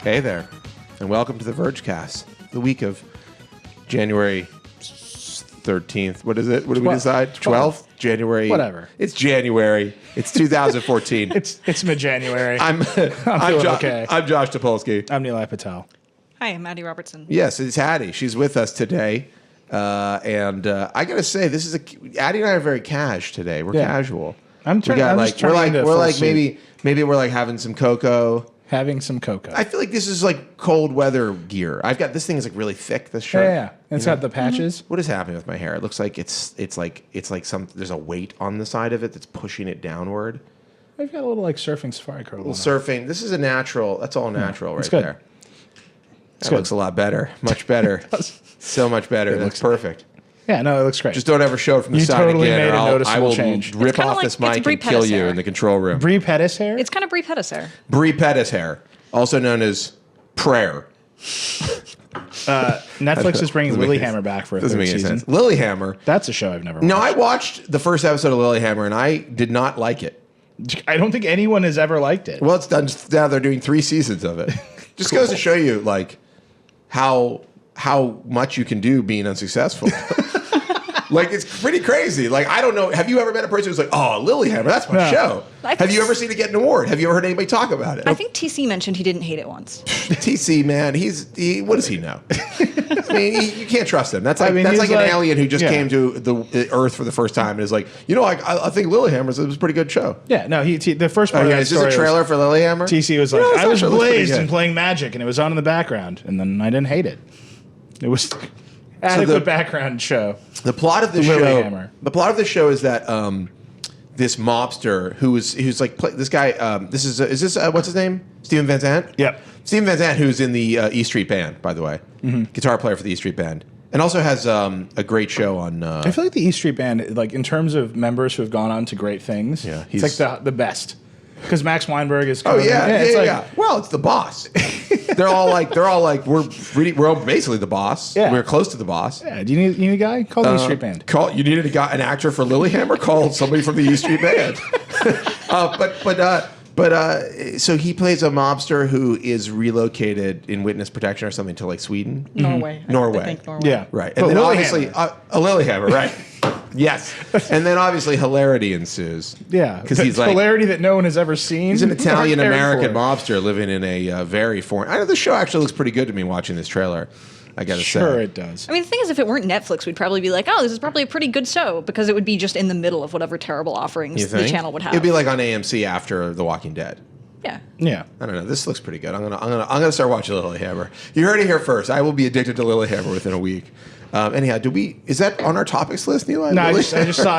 Hey there, and welcome to the Vergecast, the week of January 13th. What is it? What did we decide? 12th? January. Whatever. It's January. It's 2014. It's mid-January. I'm okay. I'm Josh Topolsky. I'm Nilay Patel. Hi, I'm Adi Robertson. Yes, it's Adi. She's with us today. And I got to say, Adi and I are very cash today. We're casual. Maybe we're like having some cocoa. Having some cocoa. I feel like this is like cold weather gear. I've got this thing is like really thick. This shirt. Yeah. It's got the patches. What is happening with my hair? It looks like it's like some. There's a weight on the side of it that's pushing it downward. I've got a little like surfing safari curl. A little surfing. This is a natural. That's all natural right good. there. That looks a lot better. Much better. So much better. That's perfect. Yeah, no, it looks great. Just don't ever show it from the side totally again, made or a noticeable I will change. rip off this mic and kill you in the control room. Brie Pettis hair? It's kind of Brie Pettis hair. Brie Pettis hair, also known as prayer. Netflix is bringing Lilyhammer back for a third season. Lilyhammer. That's a show I've never watched. No, I watched the first episode of Lilyhammer, and I did not like it. I don't think anyone has ever liked it. Well, it's done. Now they're doing 3 seasons of it. Just goes to show you, like, how much you can do being unsuccessful. Like, it's pretty crazy. Like, I don't know. Have you ever met a person who's like, oh, Lilyhammer, that's my show? Have you ever seen it get an award? Have you ever heard anybody talk about it? I think TC mentioned he didn't hate it once. TC, man, what does he know? I mean, you can't trust him. That's like an alien who just came to the Earth for the first time and is like, I think Lilyhammer was a pretty good show. Yeah, no, the first part of that is this a trailer for Lilyhammer? TC was like, I was blazed and playing Magic, and it was on in the background, and then I didn't hate it. It was adequate background show. The plot of the show is that this mobster who's like this guy. Is this what's his name? Steven Van Zandt. Yep. Steven Van Zandt, who's in the E Street Band, by the way, guitar player for the E Street Band, and also has a great show on. I feel like the E Street Band, like in terms of members who have gone on to great things, it's like the best. Because Max Weinberg is. Well, it's the boss. They're all like we're basically the boss. Yeah. We're close to the boss. Yeah. Do you need a guy? Call the E Street Band. You needed an actor for Lilyhammer? Call somebody from the E Street Band. So he plays a mobster who is relocated in witness protection or something to like Sweden, Norway. Norway. I think Norway. Yeah, right. And then obviously a Lilyhammer, right? Yes. And then obviously hilarity ensues. Yeah, because he's like hilarity that no one has ever seen. He's an Italian-American mobster living in a very foreign. I know the show actually looks pretty good to me watching this trailer. I gotta say. Sure, it does. I mean, the thing is, if it weren't Netflix, we'd probably be like, oh, this is probably a pretty good show, because it would be just in the middle of whatever terrible offerings the channel would have. It'd be like on AMC after The Walking Dead. Yeah. Yeah. I don't know. This looks pretty good. I'm gonna start watching Lilyhammer. You heard it here first. I will be addicted to Lilyhammer within a week. Anyhow, is that on our topics list, Nilay? No, I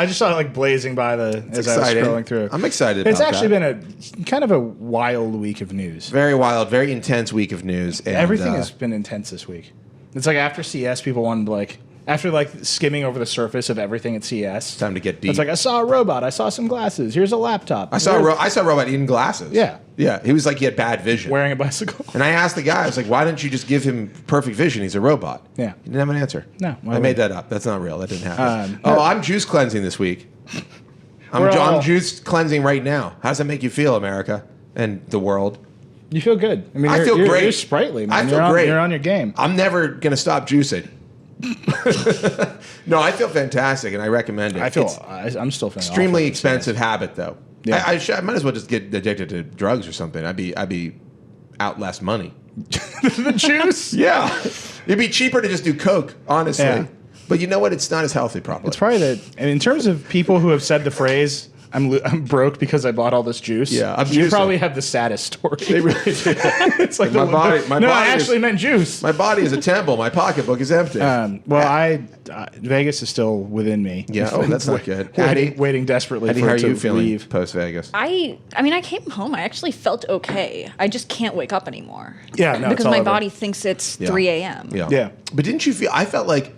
just saw it like blazing by as I was scrolling through. I'm excited. It's actually been a kind of a wild week of news. Very wild, very intense week of news. And, everything has been intense this week. It's like after CS, people wanted to after skimming over the surface of everything at CS. Time to get deep. It's like, I saw a robot. I saw some glasses. Here's a laptop. I saw a robot eating glasses. Yeah. Yeah. He was like, he had bad vision. Wearing a bicycle. And I asked the guy, I was like, why didn't you just give him perfect vision? He's a robot. Yeah. He didn't have an answer. No. I made that up. That's not real. That didn't happen. I'm juice cleansing this week. I'm juice cleansing right now. How does that make you feel, America and the world? You feel good. I mean, I feel great. You're sprightly, man. I feel great. You're on your game. I'm never going to stop juicing. No, I feel fantastic, and I recommend it. I'm still feeling extremely expensive habit, though. Yeah. I might as well just get addicted to drugs or something. I'd be out less money. The juice? Yeah, it'd be cheaper to just do coke, honestly. Yeah. But you know what? It's not as healthy, probably. It's probably that. And in terms of people who have said the phrase, I'm broke because I bought all this juice. Yeah, you probably have the saddest story. They really do. It's like my body. I actually meant juice. My body is a temple. My pocketbook is empty. Vegas is still within me. Yeah. Oh, that's not good. Waiting desperately Eddie, for how it are you to feeling leave. post Vegas? I mean, I came home. I actually felt okay. I just can't wake up anymore. Yeah, no, because my body thinks it's 3 a.m. Yeah. But didn't you feel? I felt like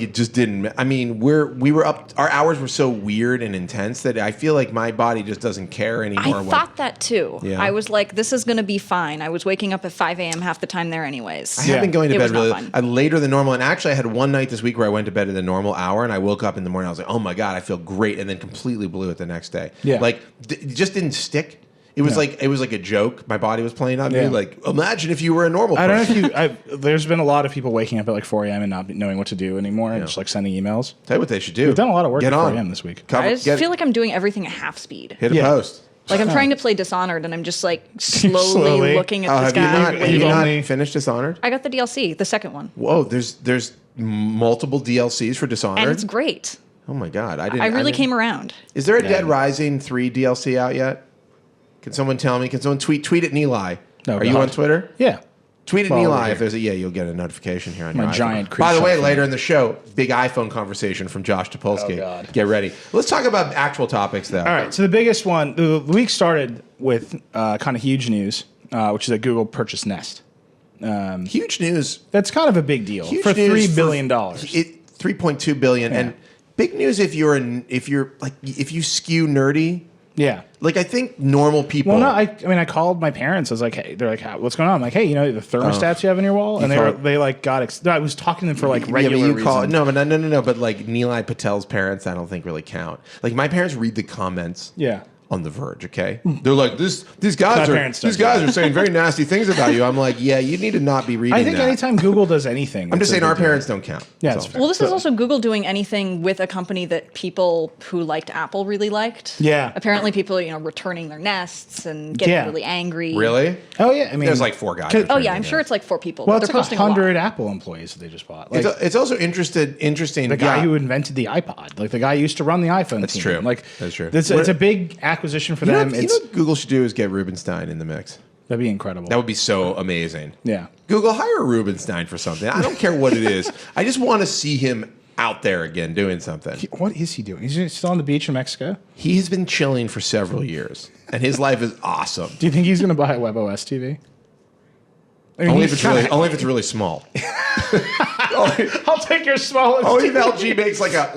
it just didn't. I mean, we were up. Our hours were so weird and intense that I feel like my body just doesn't care anymore. I thought that too. Yeah. I was like, this is going to be fine. I was waking up at 5 a.m. half the time there anyways. I have been going to bed really later than normal. And actually, I had one night this week where I went to bed at the normal hour, and I woke up in the morning. I was like, oh my God, I feel great. And then completely blew it the next day. Yeah. Like, it just didn't stick. It was like a joke. My body was playing on me. Like, imagine if you were a normal person. I don't know if you. There's been a lot of people waking up at like 4 a.m. and not knowing what to do anymore, and just like sending emails. Tell you what they should do. We've done a lot of work Get at 4 on. a.m. this week. I just feel like I'm doing everything at half speed. Hit a post. Like I'm trying to play Dishonored, and I'm just like slowly looking at this guy. Have you not finished Dishonored? I got the DLC, the second one. Whoa, there's multiple DLCs for Dishonored, and it's great. Oh my god, I really came around. Is there a Dead Rising 3 DLC out yet? Can someone tell me? Can someone tweet at Nilay? Are you on Twitter? Yeah. Tweet at Nilay if there's a you'll get a notification here on your iPhone. Giant By the way, later in the show, big iPhone conversation from Josh Topolsky. Oh, God. Get ready. Let's talk about actual topics, though. All right. So the biggest one, the week started with kind of huge news, which is that Google purchased Nest. Huge news. That's kind of a big deal for $3 billion. $3.2 billion, and big news if you skew nerdy. Yeah. Like, I think normal people. Well, no, I mean, I called my parents. I was like, hey, they're like, what's going on? I'm like, hey, you know, the thermostats you have in your wall? And I was talking to them for like regular reasons. No, but like Nilay Patel's parents, I don't think really count. Like, my parents read the comments. Yeah. On The Verge, okay? They're like, these guys are saying very nasty things about you. I'm like, yeah, you need to not be reading that. I think anytime Google does anything. I'm just saying our parents don't count. Yeah. Well, this is also Google doing anything with a company that people who liked Apple really liked. Yeah. Apparently people, returning their Nests and getting really angry. Really? Oh, yeah. I mean, there's like 4 guys. Oh, yeah. I'm sure it's like 4 people. Well, but it's they're like posting 100 Apple employees that they just bought. Like, it's also interesting. The guy who invented the iPod. Like, the guy who used to run the iPhone That's team. true. Like, That's true. It's a big acquisition for them. You know what Google should do is get Rubenstein in the mix. That'd be incredible. That would be so amazing. Yeah. Google, hire Rubenstein for something. I don't care what it is. I just want to see him out there again doing something. What is he doing? He's still on the beach in Mexico? He's been chilling for several years, and his life is awesome. Do you think he's going to buy a WebOS TV? I mean, only if it's really small. I'll take your smallest. Only if LG makes like a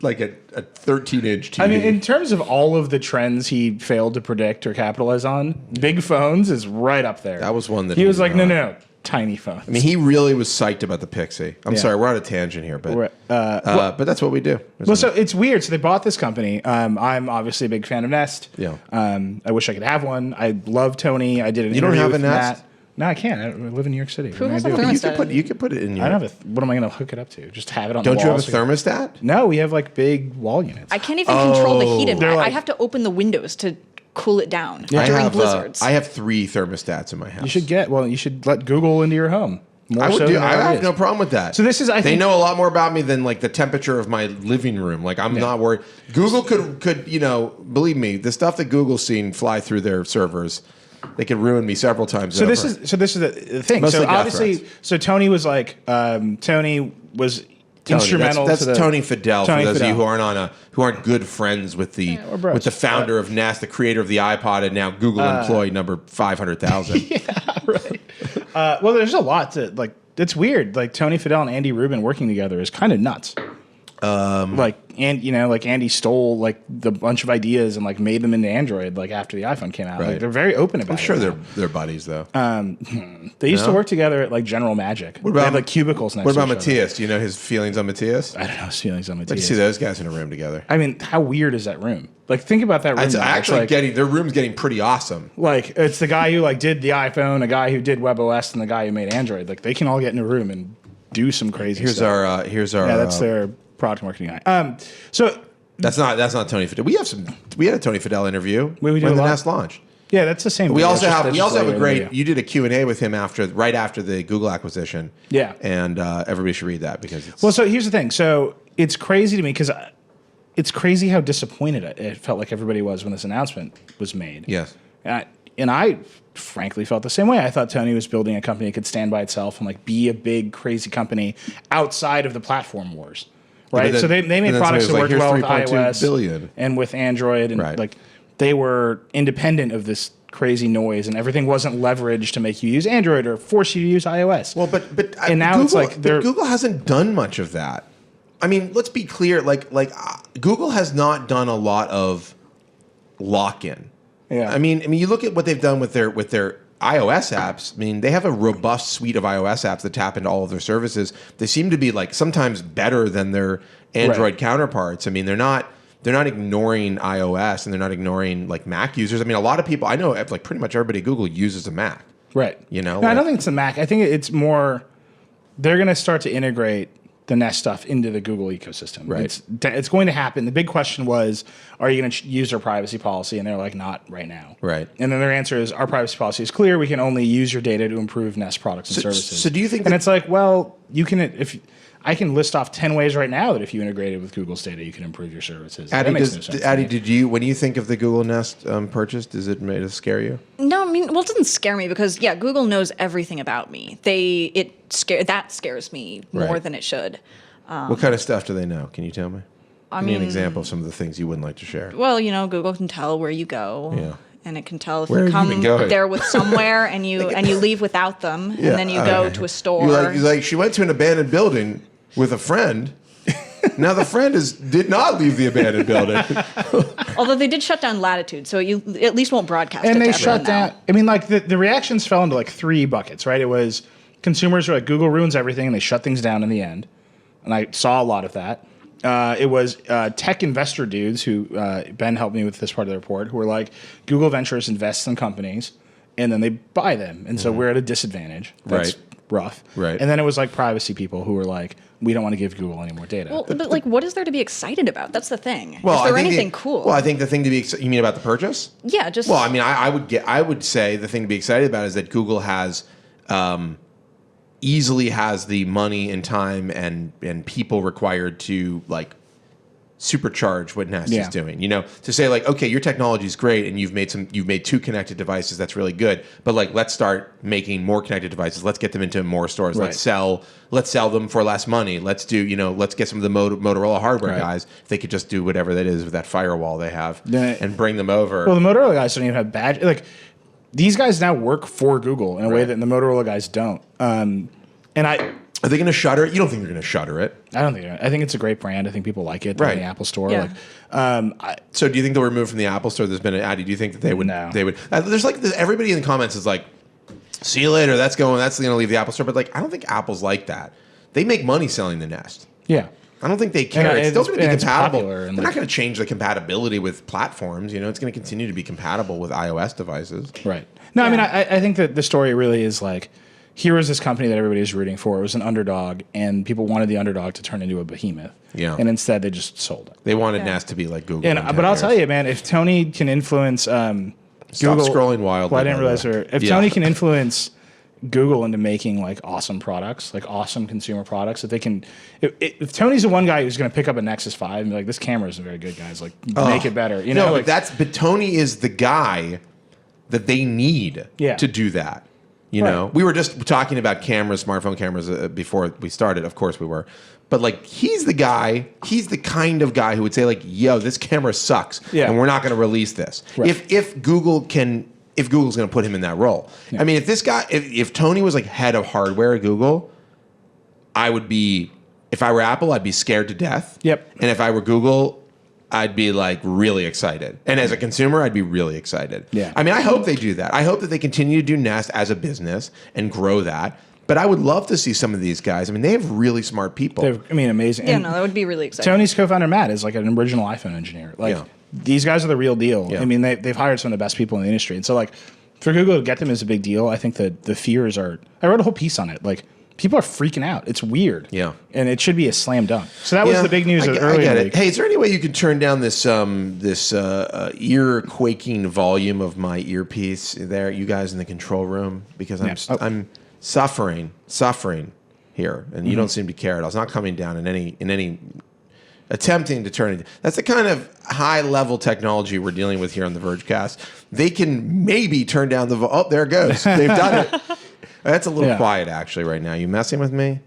13-inch TV. I mean, in terms of all of the trends he failed to predict or capitalize on, big phones is right up there. That was one that he was like, no, tiny phones. I mean, he really was psyched about the Pixie. I'm sorry, we're on a tangent here, but but that's what we do. So it's weird. So they bought this company. I'm obviously a big fan of Nest. Yeah. I wish I could have one. I love Tony. I did an interview with Nest. No, I can't. I live in New York City. Who has a thermostat? You could put it in your... I don't have what am I going to hook it up to? Just have it on the wall. Don't you have a thermostat? No, we have like big wall units. I can't even control the heat in it. I have to open the windows to cool it down during blizzards. I have 3 thermostats in my house. You should let Google into your home. I have no problem with that. So this is, they know a lot more about me than like the temperature of my living room. Like I'm not worried. Google could believe me, the stuff that Google's seen fly through their servers, they could ruin me several times. So this is the thing. Mostly so obviously, Tony was like, instrumental. That's Tony Fadell. For those of you who aren't good friends with the founder of Nest, the creator of the iPod, and now Google employee number 500,000. Yeah, right. Well, there's a lot to like. It's weird. Like Tony Fadell and Andy Rubin working together is kind of nuts. Andy stole like the bunch of ideas and like made them into Android like after the iPhone came out. Right. Like, they're very open about it. I'm sure they're buddies though. They used to work together at like General Magic. What about they had, like cubicles next to each other. What about Matthias? Do you know his feelings on Matthias? I don't know his feelings on Matthias. Let's see those guys in a room together. I mean, how weird is that room? Like, think about that room. Their room's getting pretty awesome. Like, it's the guy who like did the iPhone, a guy who did WebOS, and the guy who made Android. Like, they can all get in a room and do some crazy stuff. Here's our. Yeah, that's their product marketing guy. So that's not Tony Fadell. We had a Tony Fadell interview when the Nest launched. Yeah, that's the same. We also have a great. You did a Q&A with him right after the Google acquisition. Yeah, and everybody should read that because it's So here's the thing. So it's crazy to me because it's crazy how disappointed it felt like everybody was when this announcement was made. Yes, and I frankly felt the same way. I thought Tony was building a company that could stand by itself and like be a big crazy company outside of the platform wars. Right, so they made products that worked well with iOS and with Android, and like they were independent of this crazy noise, and everything wasn't leveraged to make you use Android or force you to use iOS. Well, but now Google, it's like Google hasn't done much of that. I mean, let's be clear. Like Google has not done a lot of lock-in. Yeah, I mean, you look at what they've done with their iOS apps. I mean, they have a robust suite of iOS apps that tap into all of their services. They seem to be like sometimes better than their Android counterparts. I mean, they're not they're not ignoring iOS and they're not ignoring like Mac users. I mean, a lot of people I know, like pretty much everybody at Google uses a Mac. Right. You know, no, I don't think it's a Mac. I think it's more. They're going to start to integrate the Nest stuff into the Google ecosystem. Right. It's going to happen. The big question was, are you going to use their privacy policy? And they're like, not right now. Right. And then their answer is, our privacy policy is clear. We can only use your data to improve Nest products and services. So do you think? And it's like, well, you can if. I can list off 10 ways right now that if you integrated with Google's data, you can improve your services. Adi, no sense Adi, when you think of the Google Nest purchase, does it scare you? No, I mean, well, it doesn't scare me because Google knows everything about me. That scares me more than it should. What kind of stuff do they know? Can you tell me? Give me an example of some of the things you wouldn't like to share. Well, Google can tell where you go. Yeah. And it can tell if where you come there with somewhere and you leave without them, and then you go to a store. You're like she went to an abandoned building with a friend. Now the friend did not leave the abandoned building. Although they did shut down Latitude, so you at least won't broadcast and it. And they shut down. I mean, like the reactions fell into like 3 buckets, right? It was consumers were like, Google ruins everything, and they shut things down in the end. And I saw a lot of that. It was tech investor dudes who Ben helped me with this part of the report, who were like, Google Ventures invests in companies, and then they buy them, and so we're at a disadvantage. That's rough. Right. And then it was like privacy people who were like, we don't want to give Google any more data. Well, but like, what is there to be excited about? That's the thing. Well, is there anything cool? Well, I think the thing to be you mean about the purchase? Yeah, just. Well, I mean, I would say the thing to be excited about is that Google has easily has the money and time and people required to like supercharge what Nest is doing. To say like, okay, your technology is great and you've made 2 connected devices, that's really good. But like, let's start making more connected devices. Let's get them into more stores. Right. Let's sell them for less money. Let's do, let's get some of the Motorola hardware guys. If they could just do whatever that is with that firewall they have and bring them over. Well, the Motorola guys don't even have badge. Like these guys now work for Google in a way that the Motorola guys don't. Are they going to shutter it? You don't think they're going to shutter it? I don't think. I think it's a great brand. I think people like it. They're in the Apple Store. Yeah. So do you think they'll remove from the Apple Store? There's been Adi. Do you think that they would? No. They would. There's like everybody in the comments is like, "See you later." That's going to leave the Apple Store. But like, I don't think Apple's like that. They make money selling the Nest. Yeah. I don't think they care. It's still going to be compatible. They're not going to change the compatibility with platforms. It's going to continue to be compatible with iOS devices. Right. No, I mean, I think that the story really is like, here was this company that everybody was rooting for. It was an underdog, and people wanted the underdog to turn into a behemoth. Yeah. And instead, they just sold it. They wanted Nest to be like Google. But I'll tell you, man, if Tony can influence Google... Stop scrolling wildly. Well, I didn't realize if Tony can influence Google into making like awesome products, like awesome consumer products, if they can... If Tony's the one guy who's going to pick up a Nexus 5 and be like, this camera isn't very good, guys. Like, make it better. But Tony is the guy that they need to do that. We were just talking about smartphone cameras before we started. Of course we were. But like, he's the kind of guy who would say like, yo, this camera sucks and we're not going to release this. Right. If Google's going to put him in that role. Yeah. I mean, if Tony was like head of hardware at Google, if I were Apple, I'd be scared to death. Yep. And if I were Google, I'd be like really excited. And as a consumer, I'd be really excited. Yeah. I mean, I hope they do that. I hope that they continue to do Nest as a business and grow that. But I would love to see some of these guys. I mean, they have really smart people. Amazing. Yeah, that would be really exciting. Tony's co-founder, Matt, is like an original iPhone engineer. Like, these guys are the real deal. Yeah. I mean, they've hired some of the best people in the industry. And so, like, for Google to get them is a big deal. I think that the fears are... I wrote a whole piece on it. Like, people are freaking out. It's weird. Yeah. And it should be a slam dunk. So that was the big news earlier. I get it. Hey, is there any way you could turn down this ear quaking volume of my earpiece there, you guys in the control room? Because I'm suffering here, and you don't seem to care at all. It's not coming down in any attempting to turn it. That's the kind of high level technology we're dealing with here on the Vergecast. They can maybe turn down the oh, there it goes. They've done it. That's a little quiet actually right now. You messing with me?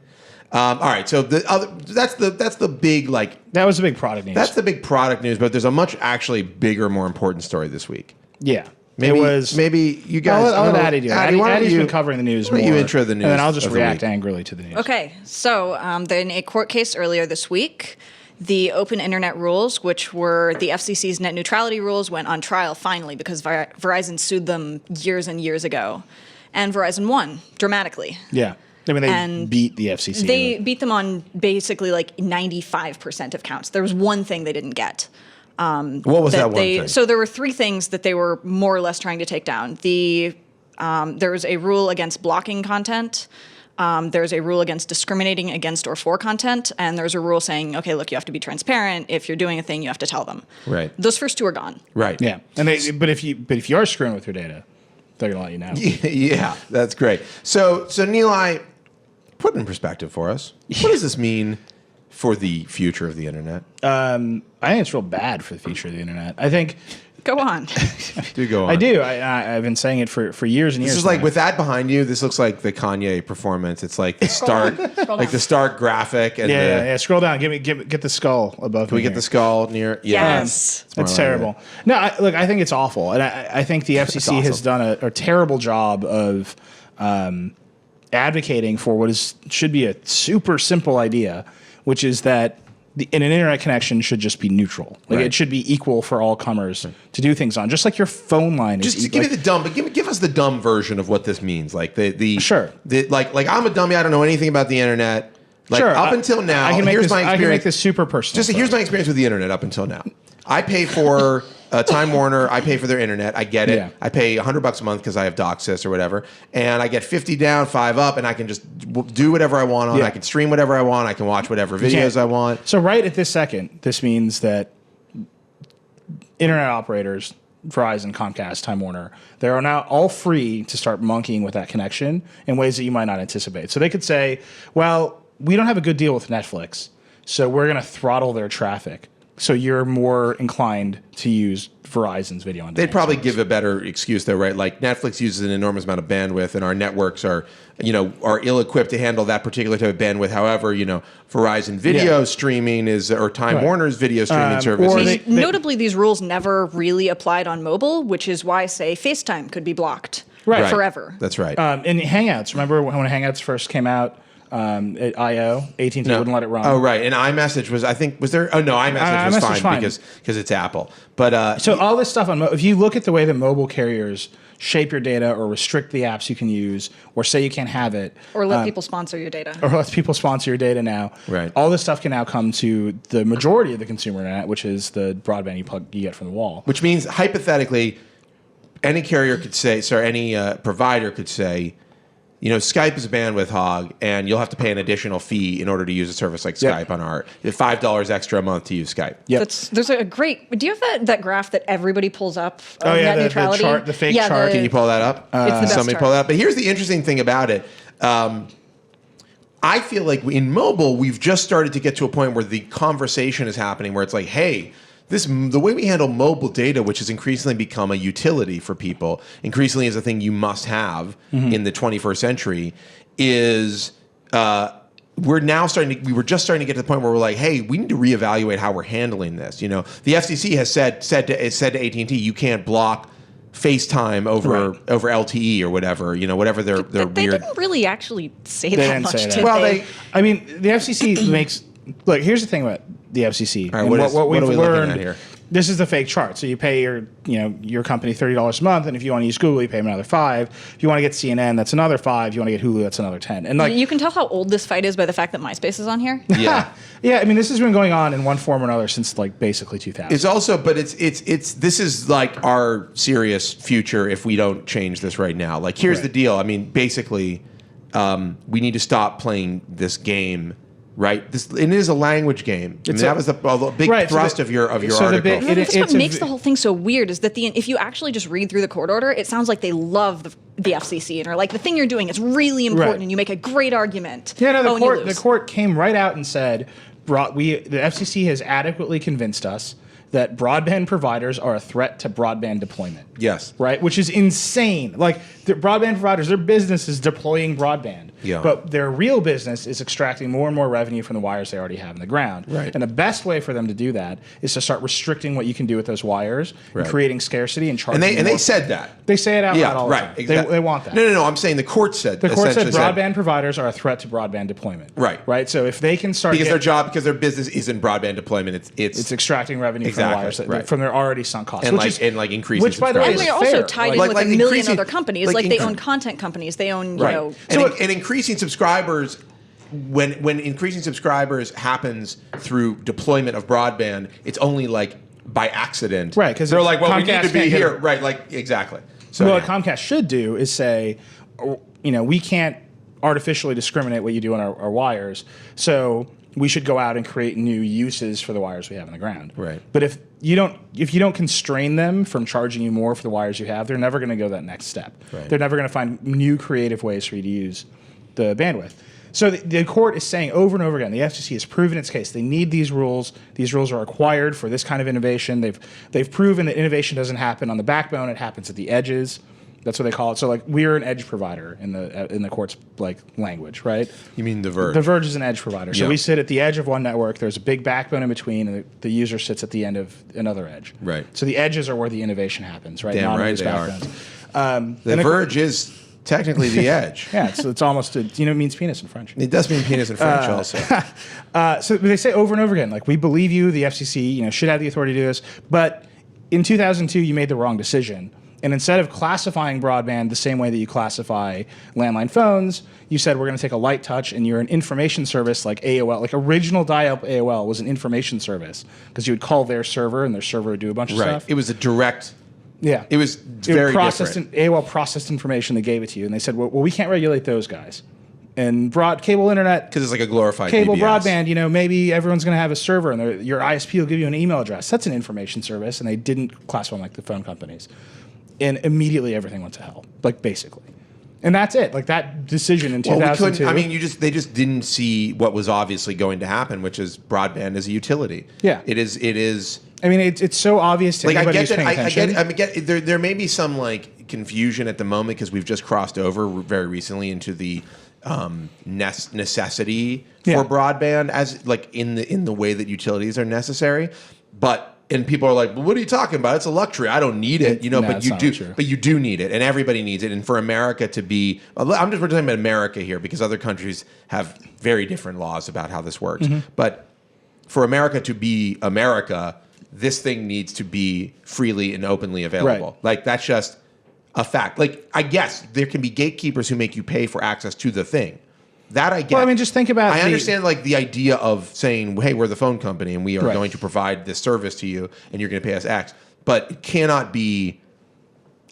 All right, so that's the big like that was the big product news. That's the big product news, but there's a much actually bigger, more important story this week. Yeah. Maybe you guys. I'll let Adi do it. Adi's been covering the news more. You intro the news, and then I'll just react angrily to the news. Okay, so in a court case earlier this week, the Open Internet rules, which were the FCC's net neutrality rules, went on trial finally because Verizon sued them years and years ago, and Verizon won dramatically. Yeah. I mean, they beat the FCC. They beat them on basically like 95% of counts. There was one thing they didn't get. What was that one thing? So there were 3 things that they were more or less trying to take down. There was a rule against blocking content. There's a rule against discriminating against or for content, and there's a rule saying, okay, look, you have to be transparent. If you're doing a thing, you have to tell them. Right. Those first 2 are gone. Right. Yeah. And but if you are screwing with your data, they're gonna let you know. Yeah, that's great. So Nilay, put it in perspective for us. What does this mean for the future of the internet? I think it's real bad for the future of the internet. I think. Go on. Do go on. I do. I've been saying it for years and years. This is like with that behind you. This looks like the Kanye performance. It's like the stark, like the stark graphic. And yeah. Scroll down. Get the skull above. Can we get the skull near? Yeah. Yes. It's terrible. No, I think it's awful, and I think the FCC awesome. has done a terrible job of advocating for what should be a super simple idea, which is that an internet connection should just be neutral. Like Right. it should be equal for all comers to do things on, just like your phone line is. Just give me the dumb, but give us the dumb version of what this means. Like Sure. Like I'm a dummy. I don't know anything about the internet. Like Sure. up until now, I can make here's my I experience. can make this super personal. Here's my experience with the internet up until now. I pay for Time Warner. I pay for their internet. I get it. Yeah. I pay $100 a month because I have DocSys or whatever, and I get 50 down, 5 up, and I can just do whatever I want on. Yeah. I can stream whatever I want. I can watch whatever videos I want. So right at this second, this means that internet operators, Verizon, Comcast, Time Warner, they are now all free to start monkeying with that connection in ways that you might not anticipate. So they could say, well, we don't have a good deal with Netflix, so we're going to throttle their traffic. So you're more inclined to use Verizon's video on demand. They'd probably service. give a better excuse though, right? Like Netflix uses an enormous amount of bandwidth, and our networks are ill-equipped to handle that particular type of bandwidth. However, Verizon video streaming or Time Warner's video streaming services. Notably, these rules never really applied on mobile, which is why, say, FaceTime could be blocked forever. That's right. And Hangouts, remember when Hangouts first came out? At I/O, AT&T wouldn't let it run. Oh, right. And iMessage was there? Oh, no, iMessage was fine because it's Apple. But so all this stuff if you look at the way the mobile carriers shape your data or restrict the apps you can use or say you can't have it. Or let people sponsor your data. Or let people sponsor your data now. Right. All this stuff can now come to the majority of the consumer internet, which is the broadband you get from the wall. Which means, hypothetically, any carrier could say, any provider could say, Skype is a bandwidth hog, and you'll have to pay an additional fee in order to use a service like Skype on our $5 extra a month to use Skype. Yep. There's a great. Do you have that graph that everybody pulls up? Net neutrality? The chart, the fake chart. Can you pull that up? It's the best Somebody chart. pull that up. But here's the interesting thing about it. I feel like in mobile, we've just started to get to a point where the conversation is happening, where it's like, hey, the way we handle mobile data, which has increasingly become a utility for people, increasingly is a thing you must have in the 21st century, is we were just starting to get to the point where we're like, hey, we need to reevaluate how we're handling this. The FCC has said to AT&T, you can't block FaceTime over LTE or whatever, whatever their They weird. didn't really actually say They that didn't much, say that. did Well, they? I mean, the FCC makes. Look, here's the thing about the FCC. All right, and what we've are we learned looking at here? This is the fake chart. So you pay your company $30 a month, and if you want to use Google, you pay them another $5. If you want to get CNN, that's another $5. If you want to get Hulu, that's another $10. And You can tell how old this fight is by the fact that MySpace is on here. Yeah. yeah, I mean, this has been going on in one form or another since basically 2000. It's also, but this is like our serious future if we don't change this right now. Like, here's the deal. I mean, basically, we need to stop playing this game. Right, it is a language game. That was the big thrust of your article. That's what makes the whole thing so weird is that if you actually just read through the court order, it sounds like they love the FCC and are like, the thing you're doing is really important, and you make a great argument. Yeah, no, the court came right out and said, the FCC has adequately convinced us that broadband providers are a threat to broadband deployment. Yes. Right? Which is insane. Like, the broadband providers, their business is deploying broadband. Yeah. But their real business is extracting more and more revenue from the wires they already have in the ground. Right. And the best way for them to do that is to start restricting what you can do with those wires and creating scarcity and charging And they said that. They say it out loud all the time. Exactly. They want that. No. I'm saying the court said The court said broadband providers are a threat to broadband deployment. Right. So if they can start because their business isn't broadband deployment, it's extracting revenue from the wires from their already sunk costs, and increasing. Which, by the way, And is they're also fair. tied in with a million other companies. They own content companies. They own, and increasing subscribers. When increasing subscribers happens through deployment of broadband, it's only like by accident. Right, because they're like, well, we Comcast need to be can't here. Right, like, exactly. So what Comcast should do is say, we can't artificially discriminate what you do on our wires, so we should go out and create new uses for the wires we have in the ground. Right. But if you don't constrain them from charging you more for the wires you have, they're never going to go that next step. Right. They're never going to find new creative ways for you to use the bandwidth. So the court is saying over and over again, the FCC has proven its case. They need these rules. These rules are required for this kind of innovation. They've proven that innovation doesn't happen on the backbone; it happens at the edges. That's what they call it. So, like, we're an edge provider in the court's language, right? You mean the Verge? The Verge is an edge provider. So we sit at the edge of one network. There's a big backbone in between, and the user sits at the end of another edge. Right. So the edges are where the innovation happens, right? Damn right they are. The Verge is technically the edge. Yeah, it's almost it means penis in French. It does mean penis in French also. So they say over and over again, like, we believe you, the FCC, should have the authority to do this, but in 2002 you made the wrong decision. And instead of classifying broadband the same way that you classify landline phones, you said we're going to take a light touch, and you're an information service like AOL. Like, original dial-up AOL was an information service because you would call their server, and their server would do a bunch of stuff. It was a direct. Yeah. It was very different. AOL processed information, they gave it to you, and they said, well, we can't regulate those guys. And cable internet, because it's like a glorified cable BBS. Broadband, maybe everyone's going to have a server, and your ISP will give you an email address. That's an information service, and they didn't classify them like the phone companies. And immediately everything went to hell, basically. And that's it. Like, that decision in 2002. They just didn't see what was obviously going to happen, which is broadband as a utility. Yeah. It is. I mean, it's so obvious to anybody who's paying attention. I get there may be some confusion at the moment because we've just crossed over very recently into the necessity for broadband as in the way that utilities are necessary, and people are like, well, what are you talking about? It's a luxury. I don't need it, but you do. True. But you do need it, and everybody needs it. And for America to be, we're talking about America here because other countries have very different laws about how this works. Mm-hmm. But for America to be America, this thing needs to be freely and openly available. Right. That's just a fact. I guess there can be gatekeepers who make you pay for access to the thing. That I get. Well, just think about. I understand the idea of saying, "Hey, we're the phone company, and we are going to provide this service to you, and you're going to pay us X." But it cannot be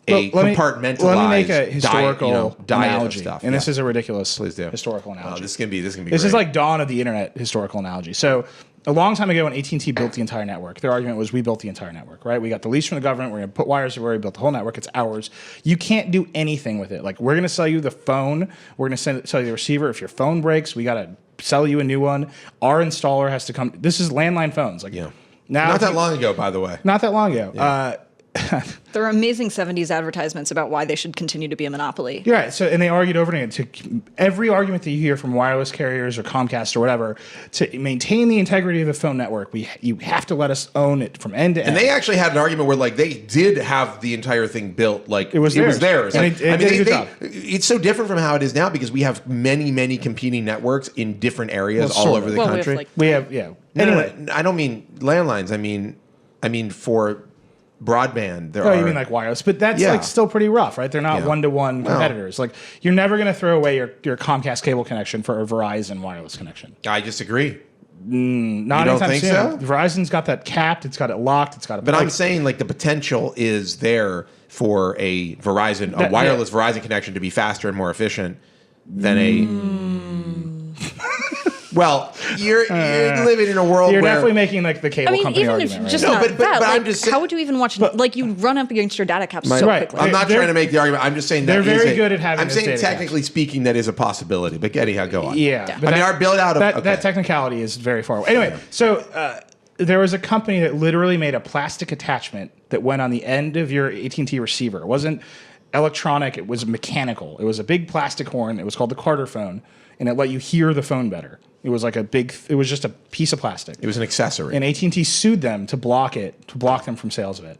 compartmentalized. Let me make a historical analogy, of stuff. And this is a ridiculous historical analogy. This can be. This is like dawn of the internet historical analogy. So, a long time ago, when AT&T built the entire network, their argument was, we built the entire network, right? We got the lease from the government. We're going to put wires everywhere. We built the whole network. It's ours. You can't do anything with it. We're going to sell you the phone. We're going to sell you the receiver. If your phone breaks, we got to sell you a new one. Our installer has to come. This is landline phones. Now, not that long ago, by the way. Not that long ago. Yeah. There are amazing 70s advertisements about why they should continue to be a monopoly. You're right. So, and they argued over and again to every argument that you hear from wireless carriers or Comcast or whatever to maintain the integrity of the phone network. You have to let us own it from end to end. And they actually had an argument where they did have the entire thing built. It was theirs. And it's so different from how it is now because we have many competing networks in different areas all over the country. We have Anyway, no, I don't mean landlines. I mean for broadband. You mean wireless, but that's still pretty rough, right? They're not one-to-one competitors. You're never going to throw away your Comcast cable connection for a Verizon wireless connection. I disagree. Not you don't think so? Verizon's got that capped. It's got it locked. It's got it. But I'm saying the potential is there for a wireless Verizon connection to be faster and more efficient than a. Well, you're living in a world you're where... definitely making the cable company even argument. If just right? not that, I'm just saying... How would you even watch... you run up against your data caps so quickly. I'm not trying to make the argument. I'm just saying that they're very good at having. I'm saying technically speaking, that is a possibility. But anyhow, go on. Yeah. But our build out of... That technicality is very far away. Anyway, so there was a company that literally made a plastic attachment that went on the end of your AT&T receiver. It wasn't electronic. It was mechanical. It was a big plastic horn. It was called the Carter phone, and it let you hear the phone better. It was it was just a piece of plastic. It was an accessory. And AT&T sued them to block them from sales of it.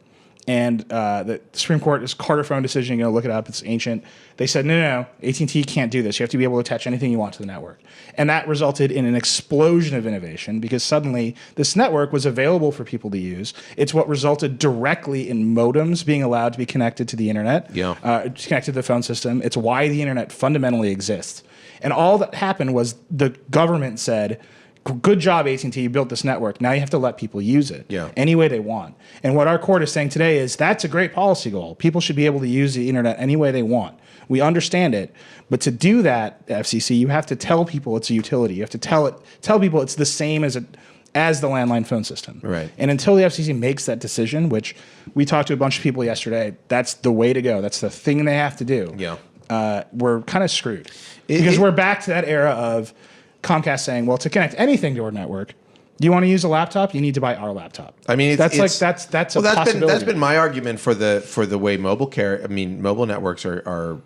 And the Supreme Court, this Carter phone decision, look it up, it's ancient. They said, no, AT&T can't do this. You have to be able to attach anything you want to the network. And that resulted in an explosion of innovation because suddenly this network was available for people to use. It's what resulted directly in modems being allowed to be connected to the internet, connected to the phone system. It's why the internet fundamentally exists. And all that happened was the government said, good job, AT&T, you built this network. Now you have to let people use it any way they want. And what our court is saying today is that's a great policy goal. People should be able to use the internet any way they want. We understand it. But to do that, FCC, you have to tell people it's a utility. You have to tell people it's the same as the landline phone system. Right. And until the FCC makes that decision, which we talked to a bunch of people yesterday, that's the way to go. That's the thing they have to do. Yeah. We're kind of screwed. Because we're back to that era of Comcast saying, well, to connect anything to our network, do you want to use a laptop? You need to buy our laptop. I mean, that's a possibility. That's been my argument for the way mobile networks are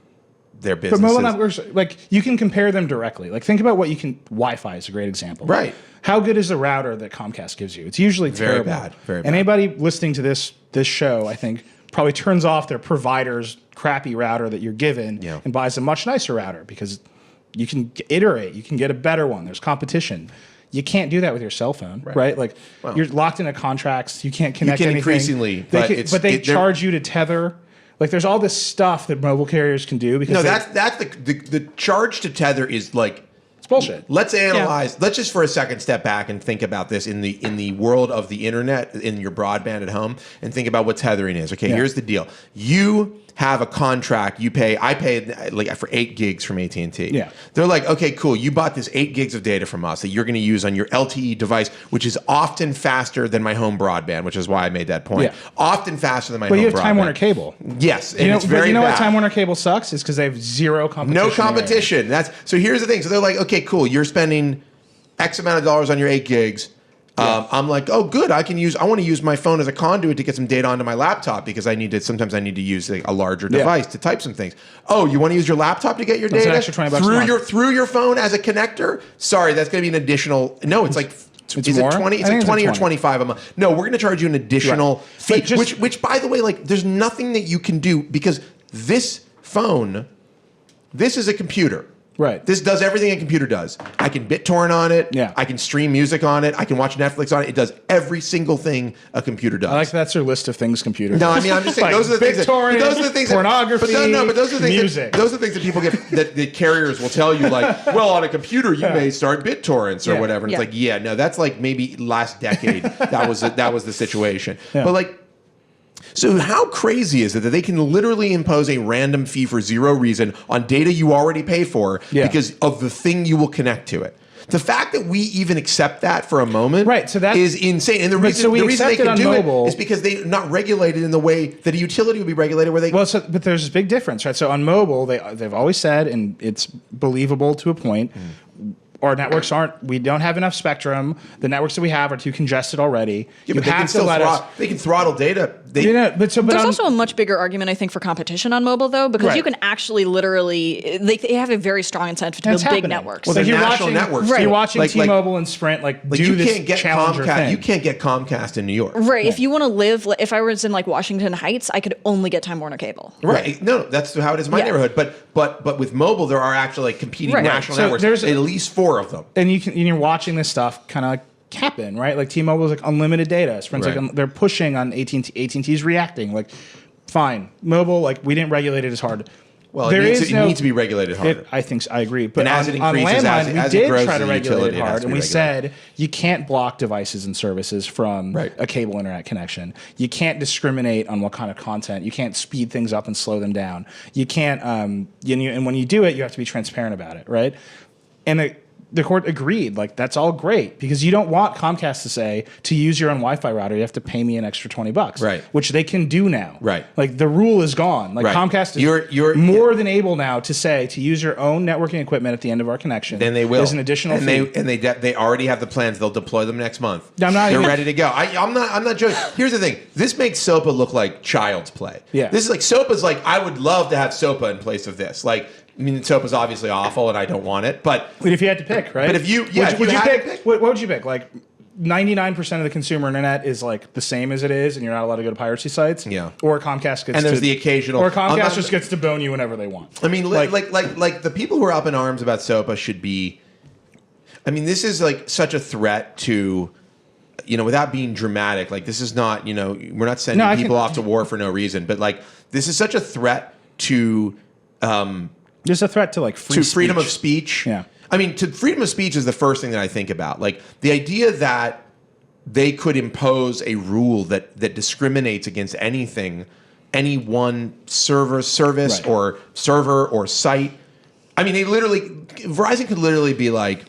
their businesses. But mobile networks, like, you can compare them directly. Like, think about what you can. Wi-Fi is a great example. Right. How good is the router that Comcast gives you? It's usually terrible. Very bad. And anybody listening to this show, I think, probably turns off their provider's crappy router that you're given and buys a much nicer router because you can iterate. You can get a better one. There's competition. You can't do that with your cell phone, right? Like, you're locked into contracts. You can't connect anything. Increasingly, but they charge you to tether. Like, there's all this stuff that mobile carriers can do. Because that's the charge to tether is like, it's bullshit. Let's analyze. Let's just for a second step back and think about this in the world of the internet, in your broadband at home, and think about what tethering is. Okay, here's the deal. You have a contract. I paid like for 8 gigs from AT&T. Yeah. They're like, okay, cool. You bought this 8 gigs of data from us that you're going to use on your LTE device, which is often faster than my home broadband, which is why I made that point. Yeah. Often faster than my home broadband. But you have Time Warner Cable. Yes, and it's very bad. What Time Warner Cable sucks is because they have zero competition. No competition. So here's the thing. So they're like, okay, cool. You're spending X amount of dollars on your 8 gigs. I'm like, oh, good. I want to use my phone as a conduit to get some data onto my laptop because sometimes I need to use a larger device to type some things. Oh, you want to use your laptop to get your data? An extra $20 through your phone as a connector? Sorry, that's going to be an additional. No, it's like. Is it 20? It's like 20 or 25 a month. No, we're going to charge you an additional fee. Which, by the way, like, there's nothing that you can do because this phone, this is a computer. Right. This does everything a computer does. I can BitTorrent on it. Yeah. I can stream music on it. I can watch Netflix on it. It does every single thing a computer does. I like that's their list of things computer. No, I mean, I'm just saying like those are the things. Those are the things. Pornography. But those are the things. Music. Those are the things that people get. That the carriers will tell you, like, well, on a computer you may start BitTorrents or whatever. And it's like, no, that's like maybe last decade. that was the situation. Yeah. But like. So how crazy is it that they can literally impose a random fee for zero reason on data you already pay for because of the thing you will connect to it? The fact that we even accept that for a moment is insane. And the reason they can do it is because they're not regulated in the way that a utility would be regulated where they... But there's this big difference, right? So on mobile, they've always said, and it's believable to a point, our networks we don't have enough spectrum. The networks that we have are too congested already. Yeah, but they can throttle data. There's also a much bigger argument, I think, for competition on mobile, though, because you can actually literally, they have a very strong incentive to build big networks. Well, they're national networks. Right. You're watching T-Mobile and Sprint do this challenger thing. You can't get Comcast in New York. Right. If you want to live, if I was in like Washington Heights, I could only get Time Warner Cable. Right. No, that's how it is in my neighborhood. But with mobile, there are actually like competing national networks. There's at least 4 of them. And you're watching this stuff kind of like happen, right? Like T-Mobile is like unlimited data. Sprint's like they're pushing on AT&T. AT&T's reacting. Like, fine, mobile. Like, we didn't regulate it as hard. Well, it needs to be regulated harder. I think I agree. But as it increases, on landline, as we it grows did try to regulate it hard, and we regulated. said you can't block devices and services from a cable internet connection. You can't discriminate on what kind of content. You can't speed things up and slow them down. You can't. And when you do it, you have to be transparent about it, right? And the court agreed, like, that's all great because you don't want Comcast to say to use your own Wi-Fi router, you have to pay me an extra $20, right? Which they can do now, right? Like, the rule is gone. Like, Comcast is you're more than able now to say to use your own networking equipment at the end of our connection. Then they will. There's an additional fee. They already have the plans. They'll deploy them next month. They're ready to go. I'm not joking. Here's the thing. This makes SOPA look like child's play. Yeah. This is like SOPA's like, I would love to have SOPA in place of this. Like, I mean, SOPA's obviously awful, and I don't want it. But if you had to pick, right? But if you, what would you pick? Like, 99% of the consumer internet is like the same as it is, and you're not allowed to go to piracy sites. Yeah. Or Comcast gets and there's the occasional. Or Comcast just gets to bone you whenever they want. I mean, like the people who are up in arms about SOPA should be. I mean, this is like such a threat to. Without being dramatic, like, this is not. We're not sending people off to war for no reason, but like, this is such a threat to. There's a threat to like freedom of speech. Yeah. I mean, freedom of speech is the first thing that I think about. Like the idea that they could impose a rule that discriminates against anything, any one service Right. or server or site. I mean, Verizon could literally be like,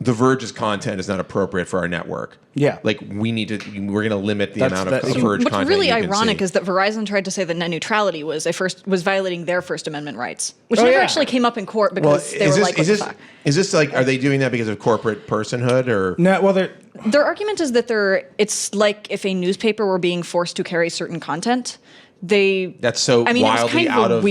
the Verge's content is not appropriate for our network. Yeah. Like we're going to limit the amount of Verge What's content. really ironic is that Verizon tried to say that net neutrality was violating their First Amendment rights, which actually came up in court because they were like, what the fuck? Is this like, are they doing that because of corporate personhood or? No, well, Their argument is that it's like if a newspaper were being forced to carry certain content. That's so wildly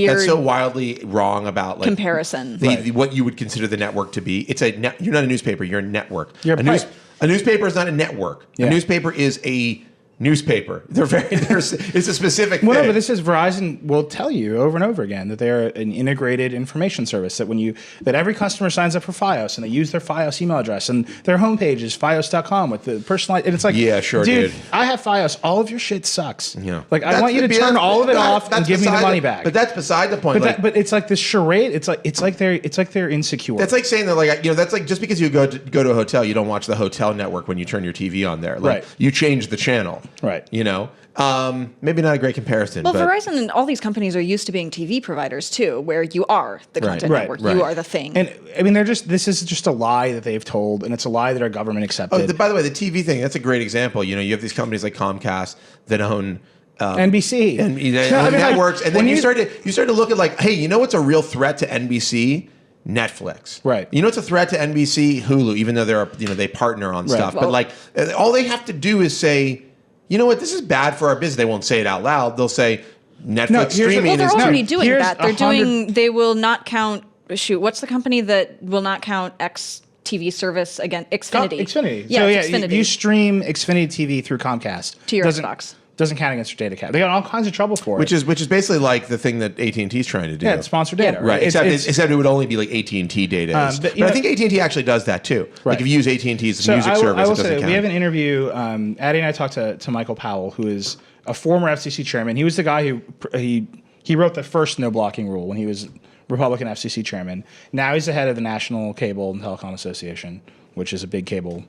that's so wildly wrong about like comparison. What you would consider the network to be. You're not a newspaper. You're a network. You're a newspaper is not a network. Yeah. A newspaper is a newspaper. It's a specific well, thing. no, but this is Verizon will tell you over and over again that they're an integrated information service that every customer signs up for Fios and they use their Fios email address and their homepage is fios.com with the personalized, and it's like, yeah, sure, dude. I have Fios. All of your shit sucks. Yeah. Like I want you to turn all of it off and give me the money back. But that's beside the point. But it's like this charade. It's like they're insecure. That's like saying that that's like just because you go to a hotel, you don't watch the hotel network when you turn your TV on there. Like, right. You change the channel. Right. Maybe not a great comparison. Well, but Verizon and all these companies are used to being TV providers too, where you are the content network, you are the thing. And I mean, this is just a lie that they've told, and it's a lie that our government accepted. By the way, the TV thing, that's a great example. You have these companies like Comcast that own NBC and networks, and then you start to look at like, hey, you know what's a real threat to NBC? Netflix, right? You know, it's a threat to NBC, Hulu, even though they partner on stuff. Well, but like, all they have to do is say, you know what, this is bad for our business. They won't say it out loud. They'll say Netflix streaming. Well, they're already doing that. They will not count. Shoot, what's the company that will not count X TV service again? Xfinity. Xfinity. Yeah, so Xfinity. You stream Xfinity TV through Comcast to your Xbox. Doesn't count against your data cap. They got all kinds of trouble for it. Which is basically like the thing that AT&T is trying to do. Yeah, it's sponsored data, right? Except it would only be like AT&T data. But I think AT&T actually does that too. Right. Like if you use AT&T's music service, I will it doesn't count. We have an interview. Addie and I talked to Michael Powell, who is a former FCC chairman. He was the guy who he wrote the first no blocking rule when he was Republican FCC chairman. Now he's the head of the National Cable and Telecom Association, which is a big cable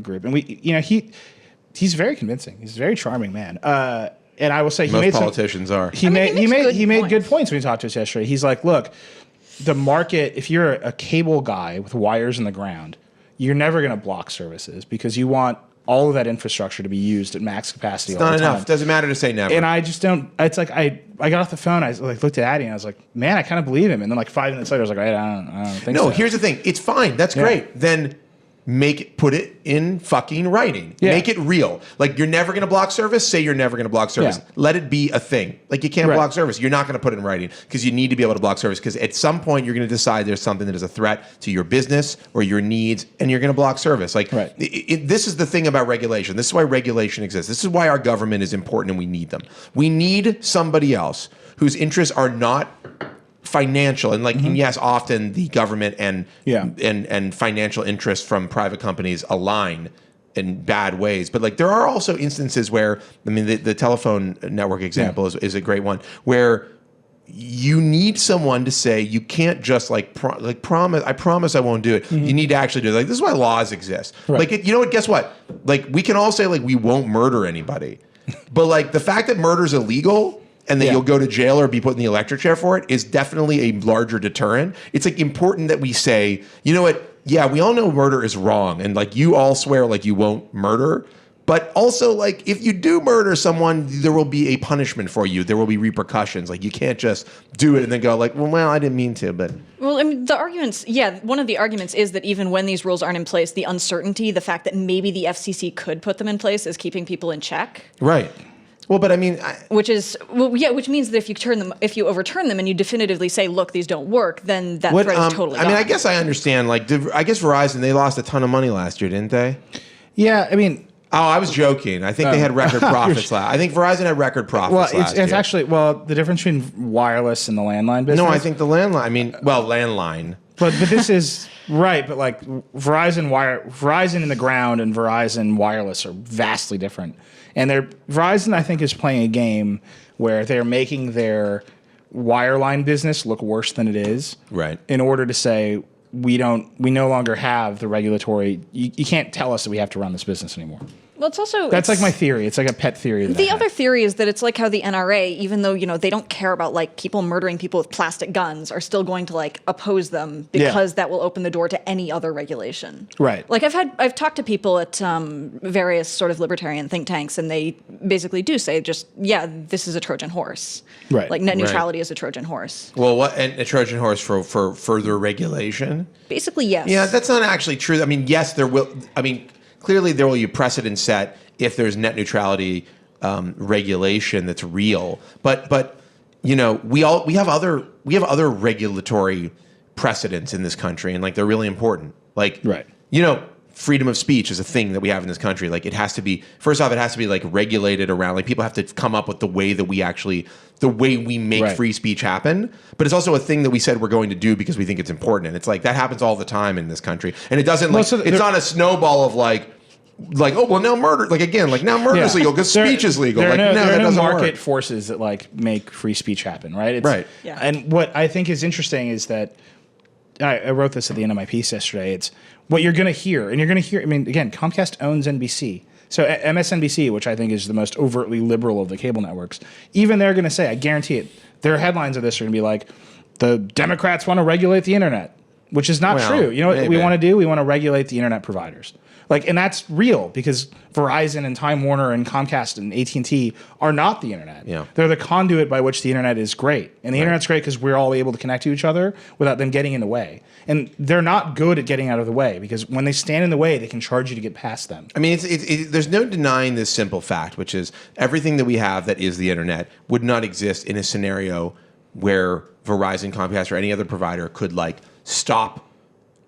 group. And he's very convincing. He's a very charming man. And I will say most politicians are. He made good points when he talked to us yesterday. He's like, look, the market, if you're a cable guy with wires in the ground, you're never going to block services because you want all of that infrastructure to be used at max capacity. It's not enough. Doesn't matter to say never. And I just don't. It's like I got off the phone. I looked at Addie and I was like, man, I kind of believe him. And then like 5 minutes later, I was like, I don't think so. No, here's the thing. It's fine. That's great. Then put it in fucking writing. Yeah. Make it real. Like you're never going to block service. Say you're never going to block service. Yeah. Let it be a thing. Like you can't block service. You're not going to put it in writing because you need to be able to block service because at some point you're going to decide there's something that is a threat to your business or your needs and you're going to block service. Like this is the thing about regulation. This is why regulation exists. This is why our government is important and we need them. We need somebody else whose interests are not financial and and yes, often the government and financial interests from private companies align in bad ways. But like there are also instances where the telephone network example is a great one where you need someone to say you can't just promise. I promise I won't do it. Mm-hmm. You need to actually do it. Like this is why laws exist. Right. Like you know what? Guess what? Like we can all say like we won't murder anybody, but like the fact that murder is illegal. And that you'll go to jail or be put in the electric chair for it is definitely a larger deterrent. It's like important that we say, you know what? Yeah, we all know murder is wrong, and like you all swear like you won't murder. But also, like if you do murder someone, there will be a punishment for you. There will be repercussions. Like you can't just do it and then go like, well, I didn't mean to. But well, I mean, the arguments. Yeah, one of the arguments is that even when these rules aren't in place, the uncertainty, the fact that maybe the FCC could put them in place, is keeping people in check. Right. Well, but I mean, which means that if you overturn them and you definitively say, look, these don't work, then that threat is totally gone. I mean, I guess I understand. Like, I guess Verizon, they lost a ton of money last year, didn't they? Yeah, I mean. Oh, I was joking. I think they had record profits last. I think Verizon had record profits last year. It's actually the difference between wireless and the landline business. No, I think the landline. I mean, landline. But this is right. But like Verizon in the ground and Verizon wireless are vastly different. And Verizon, I think, is playing a game where they're making their wireline business look worse than it is. Right. In order to say, we no longer have the regulatory. You can't tell us that we have to run this business anymore. Well, that's like my theory. It's like a pet theory. The other theory is that it's like how the NRA, even though they don't care about like people murdering people with plastic guns, are still going to like oppose them because that will open the door to any other regulation. Right. Like I've talked to people at various sort of libertarian think tanks, and they basically do say this is a Trojan horse. Right. Like net neutrality is a Trojan horse. Well, what and a Trojan horse for further regulation? Basically, yes. Yeah, that's not actually true. I mean, yes, there will. I mean, clearly there will be a precedent set if there's net neutrality regulation that's real. But we have other regulatory precedents in this country, and like they're really important. Like right. Freedom of speech is a thing that we have in this country. Like it has to be, first off, it has to be like regulated around, like people have to come up with the way we make free speech happen. But it's also a thing that we said we're going to do because we think it's important. And it's like, that happens all the time in this country. And it doesn't it's not a snowball of like, oh, well now murder, like again, like now murder is legal because speech is legal. There are that no doesn't market work. forces that like make free speech happen, right? Right. Yeah. And what I think is interesting is that, I wrote this at the end of my piece yesterday. It's what you're going to hear. And you're going to hear, I mean, again, Comcast owns NBC. So MSNBC, which I think is the most overtly liberal of the cable networks, even they're going to say, I guarantee it, their headlines of this are going to be like, the Democrats want to regulate the internet, which is not true. You know what we want to do? We want to regulate the internet providers. Like, and that's real because Verizon and Time Warner and Comcast and AT&T are not the internet. Yeah. They're the conduit by which the internet is great. And the internet's great because we're all able to connect to each other without them getting in the way. And they're not good at getting out of the way because when they stand in the way, they can charge you to get past them. I mean, there's no denying this simple fact, which is everything that we have that is the internet would not exist in a scenario where Verizon, Comcast, or any other provider could like stop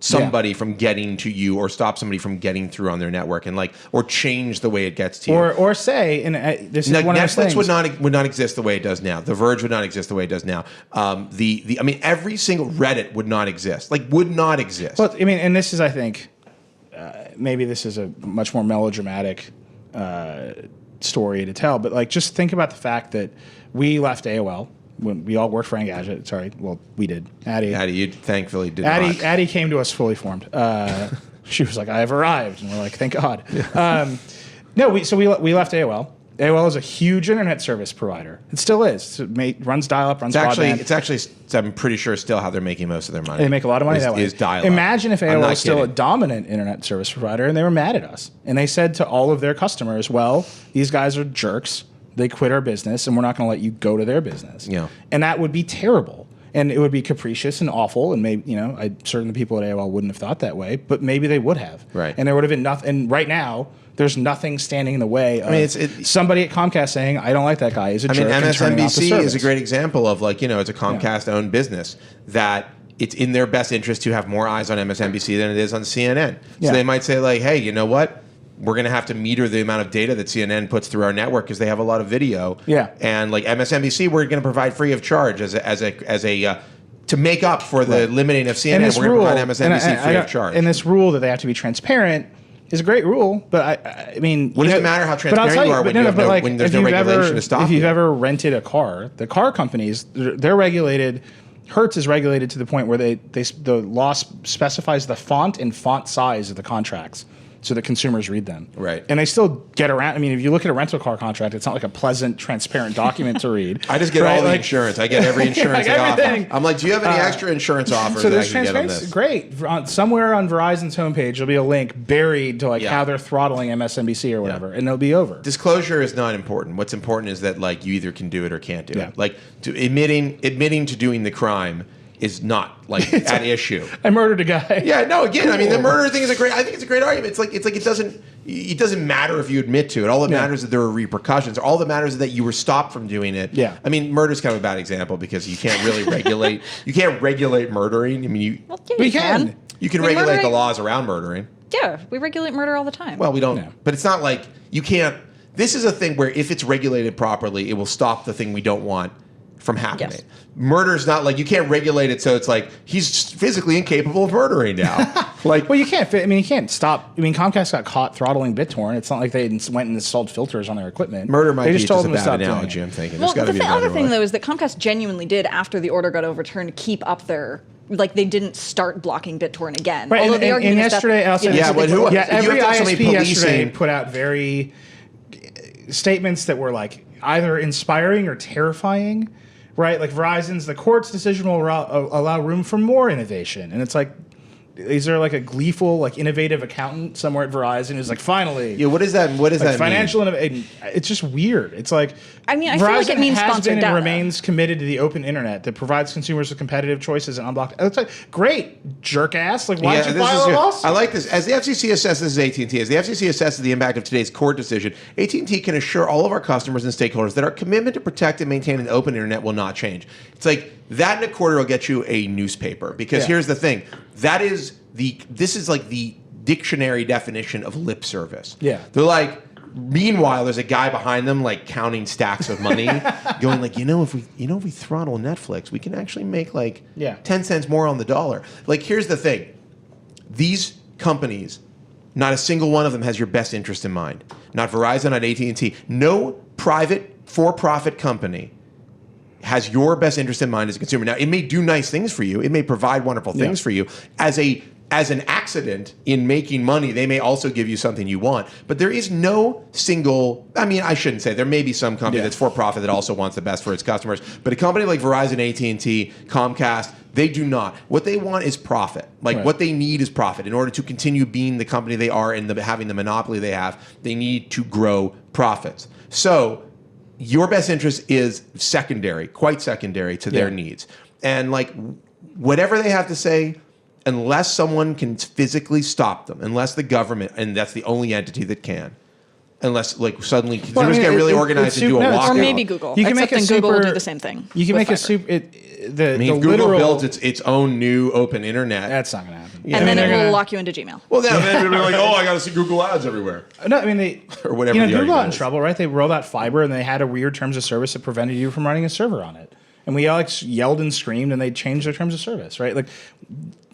somebody from getting to you or stop somebody from getting through on their network and like or change the way it gets to you. Or say, and this is like one of those things. Netflix would not exist the way it does now. The Verge would not exist the way it does now. I mean, every single Reddit would not exist. Like would not exist. Well, I mean, and this is, I think, maybe this is a much more melodramatic story to tell, but like just think about the fact that we left AOL. When we all worked for Engadget, sorry, well, we did. Adi, you thankfully did not. Adi came to us fully formed. She was like, "I have arrived," and we're like, "Thank God." No, we left AOL. AOL is a huge internet service provider. It still is. It runs dial-up, runs broadband. It's actually, I'm pretty sure, still how they're making most of their money. They make a lot of money that way. Is dial-up. Imagine if AOL was still a dominant internet service provider, and they were mad at us, and they said to all of their customers, "Well, these guys are jerks. They quit our business, and we're not going to let you go to their business." Yeah. And that would be terrible. And it would be capricious and awful. And maybe, certain people at AOL wouldn't have thought that way, but maybe they would have. Right. And there would have been nothing. And right now, there's nothing standing in the way of somebody at Comcast saying, "I don't like that guy. He's a jerk." MSNBC is a great example of like, it's a Comcast-owned business that it's in their best interest to have more eyes on MSNBC than it is on CNN. So they might say like, "Hey, you know what? We're going to have to meter the amount of data that CNN puts through our network because they have a lot of video." Yeah. And like MSNBC, we're going to provide free of charge as a to make up for the limiting of CNN. We're going to provide MSNBC free of charge. And this rule that they have to be transparent is a great rule, but I mean, what does it matter how transparent you are when there's no regulation to stop you? If you've ever rented a car, the car companies, they're regulated. Hertz is regulated to the point where the law specifies the font and font size of the contracts, so that consumers read them. Right. And they still get around. I mean, if you look at a rental car contract, it's not like a pleasant, transparent document to read. I just get all the insurance. I get every insurance they offer. I'm like, do you have any extra insurance offers so that I there's can get on this? Great. Somewhere on Verizon's homepage, there'll be a link buried to how they're throttling MSNBC or whatever, and it'll be over. Disclosure is not important. What's important is that like you either can do it or can't do it. Like admitting to doing the crime is not like at issue. I murdered a guy. Yeah, no. Again, I mean, the murder thing is I think it's a great argument. It's like it doesn't matter if you admit to it. All that matters is that there are repercussions. All that matters is that you were stopped from doing it. Yeah. I mean, murder's kind of a bad example because you can't really regulate. You can't regulate murdering. I mean, you can. You can regulate the laws around murdering. Yeah, we regulate murder all the time. Well, we don't. No. But it's not like you can't. This is a thing where if it's regulated properly, it will stop the thing we don't want from happening. Yes. Murder's not like you can't regulate it, so it's like he's physically incapable of murdering now. Like, well, you can't. I mean, you can't stop. I mean, Comcast got caught throttling BitTorrent. It's not like they went and installed filters on their equipment. Murder might be just a bad analogy. I'm thinking. Well, the other thing though is that Comcast genuinely did, after the order got overturned, keep up their like they didn't start blocking BitTorrent again. Right, Although the argument is yesterday, that, also, every ISP yesterday put out very statements that were like either inspiring or terrifying, right? Like Verizon's, the court's decision will allow room for more innovation, and it's like, is there like a gleeful, like innovative accountant somewhere at Verizon who's like, finally? Yeah, what does that? What does like that financial mean? Innovation. It's just weird. It's like, I mean, I Verizon feel like it means has sponsored been data. and remains committed to the open internet that provides consumers with competitive choices and unblocked. It's like, great, jerk ass. Like, why did you file a lawsuit? I like this. As the FCC assesses AT&T, as the FCC assesses the impact of today's court decision, AT&T can assure all of our customers and stakeholders that our commitment to protect and maintain an open internet will not change. It's like that in a quarter will get you a newspaper, because here's the thing: this is like the dictionary definition of lip service. Yeah. They're like, meanwhile, there's a guy behind them like counting stacks of money, going like, if we throttle Netflix, we can actually make like 10 cents more on the dollar. Like, here's the thing. These companies, not a single one of them has your best interest in mind. Not Verizon, not AT&T. No private for-profit company has your best interest in mind as a consumer. Now, it may do nice things for you. It may provide wonderful things for you. As an accident in making money, they may also give you something you want. But there is no single, I mean, I shouldn't say, there may be some company that's for-profit that also wants the best for its customers. But a company like Verizon, AT&T, Comcast, they do not. What they want is profit. Like, what they need is profit. In order to continue being the company they are and having the monopoly they have, they need to grow profits. So your best interest is secondary, quite secondary to their needs. And like, whatever they have to say, unless someone can physically stop them, unless the government, and that's the only entity that can, unless like suddenly consumers get really organized and do a walkout. Or maybe Google. You can Except Google will do the same thing. You can make a super. Google builds its own new open internet. That's not going to happen. And then it will lock you into Gmail. Well, then they're like, I got to see Google ads everywhere. No, I mean or whatever. Google got in trouble, right? They rolled out fiber, and they had a weird terms of service that prevented you from running a server on it. And we all like yelled and screamed, and they changed their terms of service, right? Like,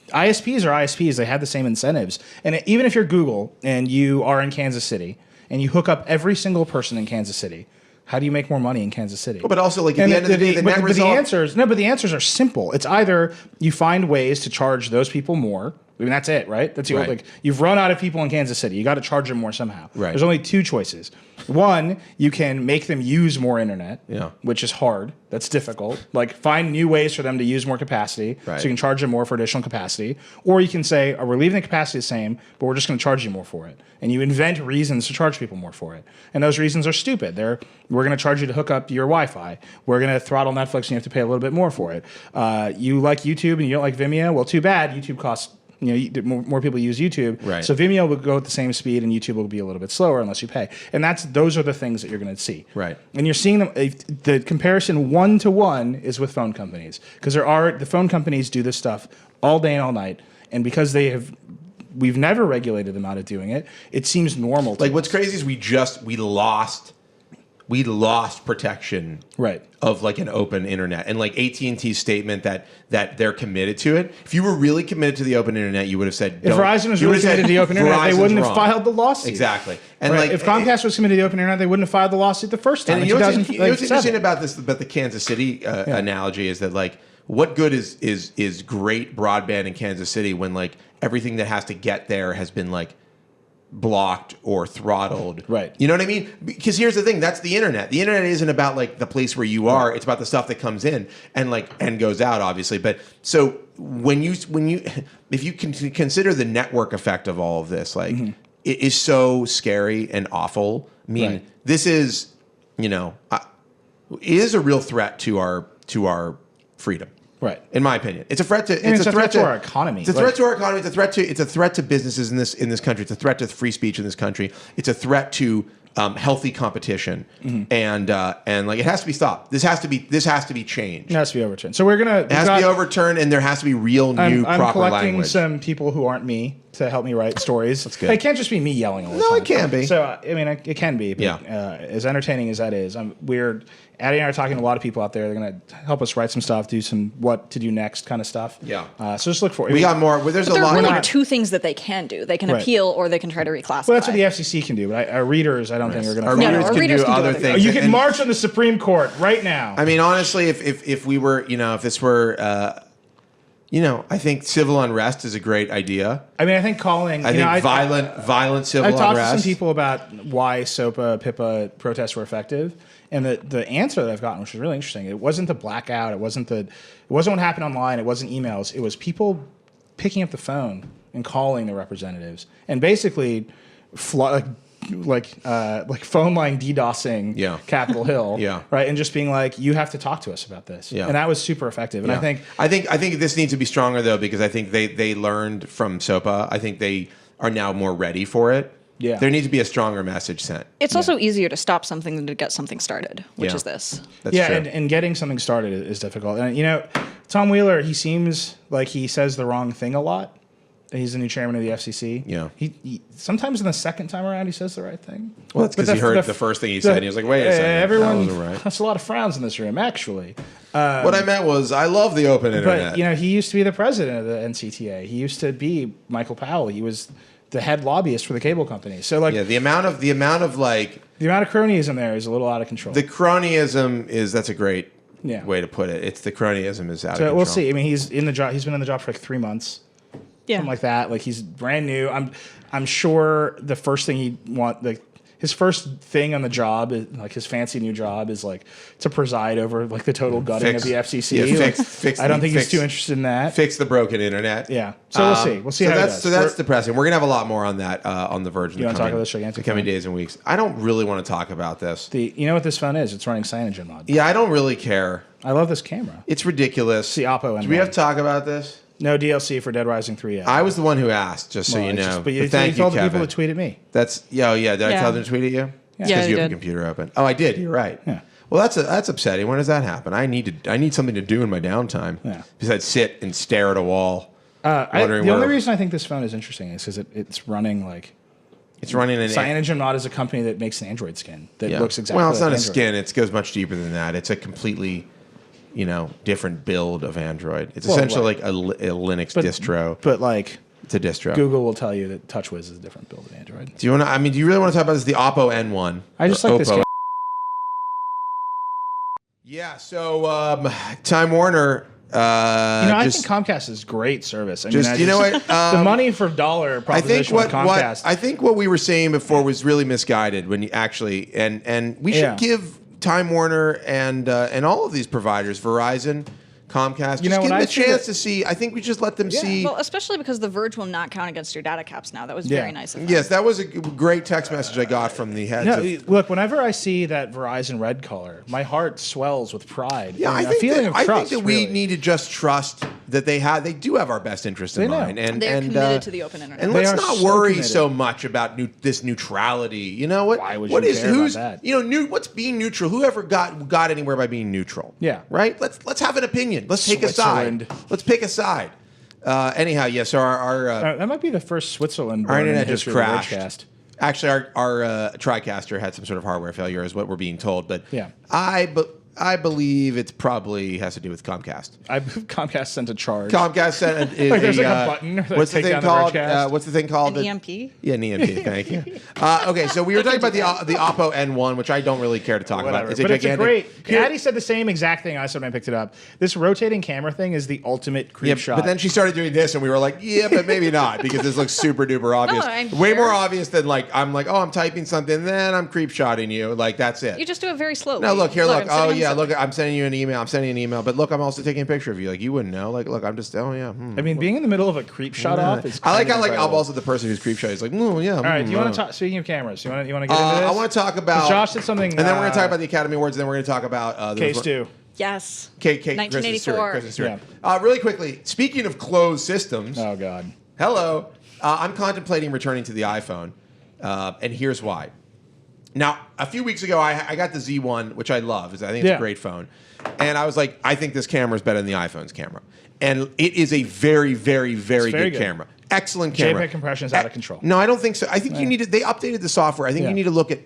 ISPs are ISPs. They have the same incentives. And even if you're Google and you are in Kansas City and you hook up every single person in Kansas City, how do you make more money in Kansas City? Well, but also, like, at the end of the day, the answers are simple. It's either you find ways to charge those people more. I mean, that's it, right? That's like, you've run out of people in Kansas City. You got to charge them more somehow. Right. There's only two choices. One, you can make them use more internet, which is hard. That's difficult. Like, find new ways for them to use more capacity, so you can charge them more for additional capacity. Or you can say, we're leaving the capacity the same, but we're just going to charge you more for it. And you invent reasons to charge people more for it. And those reasons are stupid. We're going to charge you to hook up your Wi-Fi. We're going to throttle Netflix and you have to pay a little bit more for it. You like YouTube and you don't like Vimeo? Well, too bad. YouTube costs, more people use YouTube. Right. So Vimeo will go at the same speed and YouTube will be a little bit slower unless you pay. And those are the things that you're going to see. Right. And you're seeing them, the comparison one-to-one is with phone companies. Because the phone companies do this stuff all day and all night. And because we've never regulated them out of doing it, it seems normal to like, what's crazy is we lost protection of like an open internet, and like AT&T's statement that they're committed to it. If you were really committed to the open internet, you would have said, if Verizon was really committed to the open internet, they wouldn't have filed the lawsuit. Exactly. And like, if Comcast was committed to the open internet, they wouldn't have filed the lawsuit the first time. And what's interesting about the Kansas City analogy is that, like, what good is great broadband in Kansas City when like everything that has to get there has been like blocked or throttled? Right. You know what I mean? Because here's the thing, that's the internet. The internet isn't about like the place where you are. It's about the stuff that comes in and goes out, obviously. But so if you can consider the network effect of all of this, like it is so scary and awful. I mean, this is, it is a real threat to our freedom. Right. In my opinion, it's a threat to it's a threat to our economy. It's a threat to our economy. It's a threat to businesses in this country. It's a threat to free speech in this country. It's a threat to healthy competition, and like, it has to be stopped. This has to be changed. It has to be overturned. So it has to be overturned, and there has to be real new proper language. I'm collecting some people who aren't me to help me write stories. That's good. It can't just be me yelling all the time. No, it can be. So I mean, it can be. But, as entertaining as that is, Adi and I are talking to a lot of people out there. They're going to help us write some stuff, do some what to do next kind of stuff. Yeah. So just look for it. We got more. There's a lot. There are really two things that they can do. They can appeal, or they can try to reclassify. Well, that's what the FCC can do. But our readers, I don't think are going to. Our readers can do other things. You can march on the Supreme Court right now. I mean, honestly, if we were, if this were I think civil unrest is a great idea. I mean, I think calling. I think violent civil unrest. I've talked to some people about why SOPA, PIPA protests were effective, and the answer that I've gotten, which is really interesting, it wasn't the blackout, it wasn't what happened online, it wasn't emails, it was people picking up the phone and calling the representatives, and basically, like phone line DDoSing Capitol Hill, right, and just being like, you have to talk to us about this, and that was super effective. And I think this needs to be stronger though, because I think they learned from SOPA. I think they are now more ready for it. Yeah, there needs to be a stronger message sent. It's also easier to stop something than to get something started, which is this. That's true. And getting something started is difficult. And Tom Wheeler, he seems like he says the wrong thing a lot. He's the new chairman of the FCC. Yeah. He sometimes in the second time around he says the right thing. Well, that's because he heard the first thing he said and he was like, wait a second. Everyone, that wasn't right. That's a lot of frowns in this room, actually. What I meant was, I love the open internet. But, he used to be the president of the NCTA. He used to be Michael Powell. He was the head lobbyist for the cable company. So, the amount of cronyism there is a little out of control. The cronyism that's a great way to put it. It's the cronyism is out of control. We'll see. I mean, he's in the job. He's been in the job for 3 months. Yeah. Something like that. Like, he's brand new. I'm sure the first thing his first thing on the job is his fancy new job is to preside over the total gutting of the FCC. Yeah, I don't think he's too interested in that. Fix the broken internet. Yeah. So we'll see. We'll see how that's that's depressing. We're gonna have a lot more on that on the Verge in the coming days and weeks. I don't really want to talk about this. You know what this phone is? It's running CyanogenMod. Yeah, I don't really care. I love this camera. It's ridiculous. It's the Oppo N1. Do we have to talk about this? No DLC for Dead Rising 3 yet. I was the one who asked, just so you know. But thank you, told Kevin. the people to tweet at me. Did I tell them to tweet at you? Yeah, because you have a computer open. Oh, I did. You're right. Yeah. Well, that's upsetting. When does that happen? I need something to do in my downtime besides sit and stare at a wall. The only reason I think this phone is interesting is because it's running it's running an CyanogenMod is a company that makes an Android skin that looks exactly. Well, it's not like a skin. It goes much deeper than that. It's a completely different build of Android. It's essentially like a Linux distro. But it's a distro. Google will tell you that TouchWiz is a different build of Android. Do you really want to talk about this? The Oppo N1. I just like this camera. Yeah, so Time Warner. I think Comcast is great service. What? The money for dollar proposition with Comcast. I think what we were saying before was really misguided when you actually and we should give Time Warner and all of these providers, Verizon, Comcast, give them a chance to see. I think we just let them see. Well, especially because the Verge will not count against your data caps now. That was very nice of them. Yes, that was a great text message I got from the heads. Look, whenever I see that Verizon red color, my heart swells with pride. Yeah, I think that we need to just trust that they do have our best interest in mind, and they're committed to the open internet. And let's not worry so much about this neutrality. You know what? Why would you care about that? What's being neutral? Whoever got anywhere by being neutral? Yeah, right. Let's have an opinion. Let's take a side. Let's pick a side. Anyhow, yes. So our that might be the first Switzerland. Our internet just crashed. Actually, our TriCaster had some sort of hardware failure, is what we're being told. But I believe it probably has to do with Comcast. Comcast sent a charge. Comcast sent there's a button. What's the thing called? What's the thing called? An EMP? Yeah, an EMP. Thank you. Okay, so we were talking about the Oppo N1, which I don't really care to talk about. It's great. Adi said the same exact thing I said when I picked it up. This rotating camera thing is the ultimate creep shot. But then she started doing this, and we were like, yeah, but maybe not, because this looks super duper obvious. Way more obvious than I'm typing something, then I'm creep shotting you. That's it. You just do it very slowly. No, look. Look, I'm sending you an email. But look, I'm also taking a picture of you. You wouldn't know. Look, I'm just, I mean, being in the middle of a creep shot off is I like how, I'm also the person who's creep shot. He's like, yeah. All right, do you want to talk, speaking of cameras, you want to get into this? I want to talk about, Josh did something. And then we're going to talk about the Academy Awards, and then we're going to talk about K-Stu. Yes. 1984. Kristen Stewart. Really quickly, speaking of closed systems. Oh, God. Hello. I'm contemplating returning to the iPhone, and here's why. Now, a few weeks ago, I got the Z1, which I love. I think it's a great phone. And I was like, I think this camera is better than the iPhone's camera. And it is a very, very, very good camera. Excellent camera. JPEG compression is out of control. No, I don't think so. I think you need to, they updated the software. I think you need to look at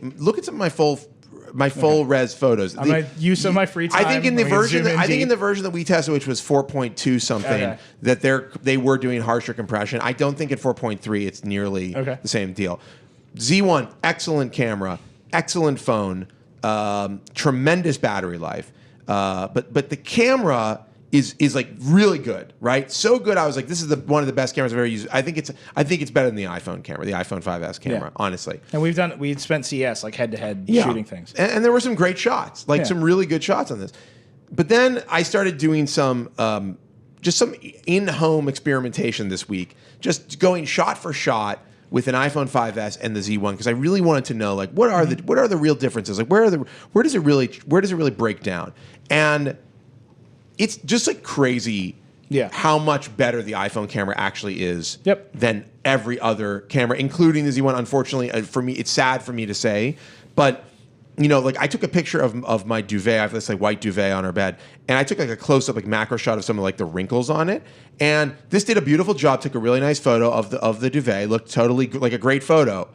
some of my full res photos. I'm going to use some of my free time. I think in the version that we tested, which was 4.2 something, that they were doing harsher compression. I don't think at 4.3 it's nearly the same deal. Z1, excellent camera, excellent phone, tremendous battery life. But the camera is like really good, right? So good. I was like, this is one of the best cameras I've ever used. I think it's better than the iPhone camera, the iPhone 5S camera, honestly. And we'd spent CS like head to head shooting things. And there were some great shots, like some really good shots on this. But then I started doing some just some in-home experimentation this week, just going shot for shot with an iPhone 5S and the Z1, because I really wanted to know, like, what are the real differences? Like, where does it really break down? And it's just like crazy how much better the iPhone camera actually is than every other camera, including the Z1. Unfortunately, for me, it's sad for me to say, but like I took a picture of my duvet. I have this like white duvet on our bed, and I took like a close up like macro shot of some of like the wrinkles on it. And this did a beautiful job. Took a really nice photo of the duvet. Looked totally like a great photo.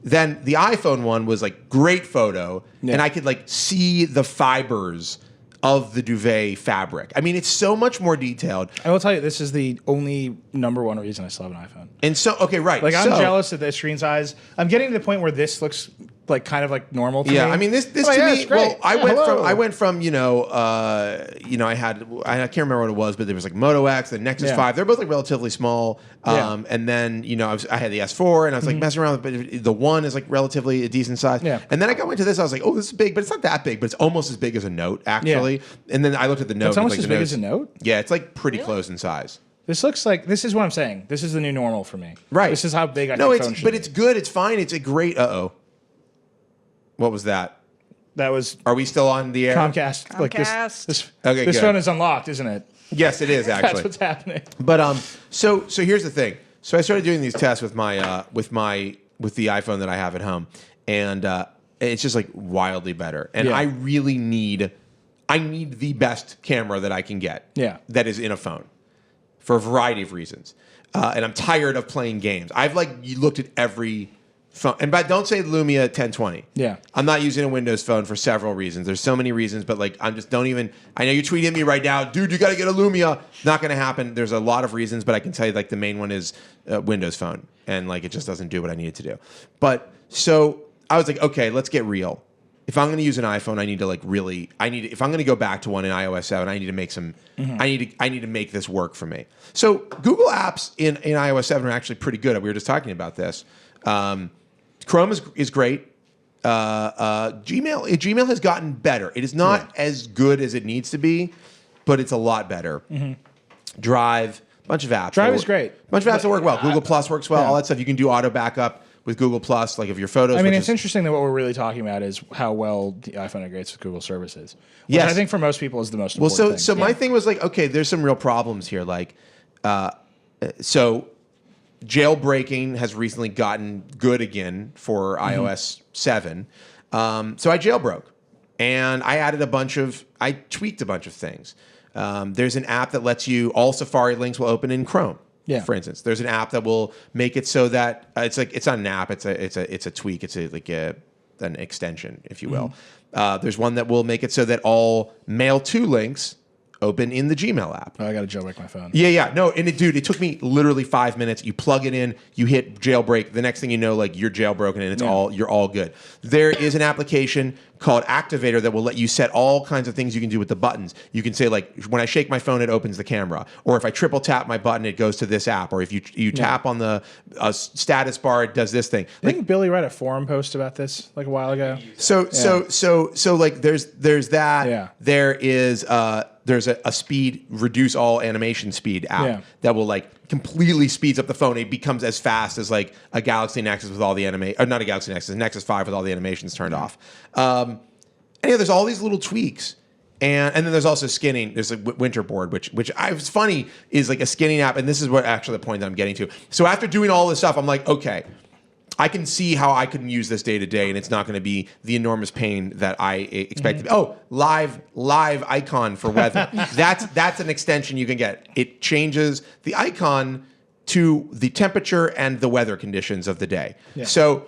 Then the iPhone one was like great photo, and I could like see the fibers of the duvet fabric. I mean, it's so much more detailed. I will tell you, this is the only number one reason I still have an iPhone. And so, okay, right. Like, I'm jealous of the screen size. I'm getting to the point where this looks like kind of like normal to me. Yeah, I mean, this to me. Well, I went from I can't remember what it was, but there was like Moto X, the Nexus 5. They're both like relatively small. And then I had the S4, and I was like messing around with, but the one is like relatively a decent size. Yeah. And then I got into this. I was like, oh, this is big, but it's not that big, but it's almost as big as a Note actually. Yeah. And then I looked at the Note. It's almost as big as a Note. Yeah, it's like pretty close in size. This looks like, this is what I'm saying. This is the new normal for me. Right. This is how big I think phone should be. It's good. It's fine. It's a great. What was that? That was. Are we still on the air? Comcast. Like this phone is unlocked, isn't it? Yes, it is actually. That's what's happening. But so here's the thing. So I started doing these tests with my with the iPhone that I have at home, and it's just like wildly better. And I really need the best camera that I can get. Yeah. That is in a phone, for a variety of reasons. And I'm tired of playing games. I've looked at every phone, but don't say Lumia 1020. Yeah, I'm not using a Windows phone for several reasons. There's so many reasons, but like I know you're tweeting me right now, dude. You got to get a Lumia. Not going to happen. There's a lot of reasons, but I can tell you like the main one is Windows phone, and like it just doesn't do what I need it to do. But so I was like, okay, let's get real. If I'm going to use an iPhone, I need to if I'm going to go back to one in iOS 7, I need to make some. I need to make this work for me. So Google Apps in iOS 7 are actually pretty good. We were just talking about this. Chrome is great. Gmail has gotten better. It is not as good as it needs to be, but it's a lot better. Drive, bunch of apps. Drive is great. Bunch of apps that work well. Google Plus works well. All that stuff. You can do auto backup with Google Plus, like of your photos. I mean, it's interesting that what we're really talking about is how well the iPhone integrates with Google services. Which I think for most people is the most important thing. So my thing was like, okay, there's some real problems here. Like, so jailbreaking has recently gotten good again for iOS 7. So I jailbroke, and I tweaked a bunch of things. There's an app that lets you, all Safari links will open in Chrome. Yeah. For instance, there's an app that will make it so that it's not an app. It's a tweak. It's an extension, if you will. There's one that will make it so that all Mail to links open in the Gmail app. Oh, I got to jailbreak my phone. Yeah. No, and it took me literally 5 minutes. You plug it in, you hit jailbreak. The next thing you know, like you're jailbroken and you're all good. There is an application called Activator that will let you set all kinds of things you can do with the buttons. You can say like, when I shake my phone, it opens the camera, or if I triple tap my button, it goes to this app, or if you tap on the status bar, it does this thing. I think Billy read a forum post about this like a while ago. So like there's that. Yeah. There is there's a speed reduce all animation speed app that will like completely speeds up the phone. It becomes as fast as like a Galaxy Nexus with all the not a Galaxy Nexus, a Nexus 5 with all the animations turned off. There's all these little tweaks. And then there's also skinning. There's a Winterboard, which it's funny is like a skinning app. And this is what actually the point that I'm getting to. So after doing all this stuff, I'm like, okay, I can see how I can use this day to day, and it's not going to be the enormous pain that I expected. Oh, live icon for weather. That's an extension you can get. It changes the icon to the temperature and the weather conditions of the day. Yeah. So,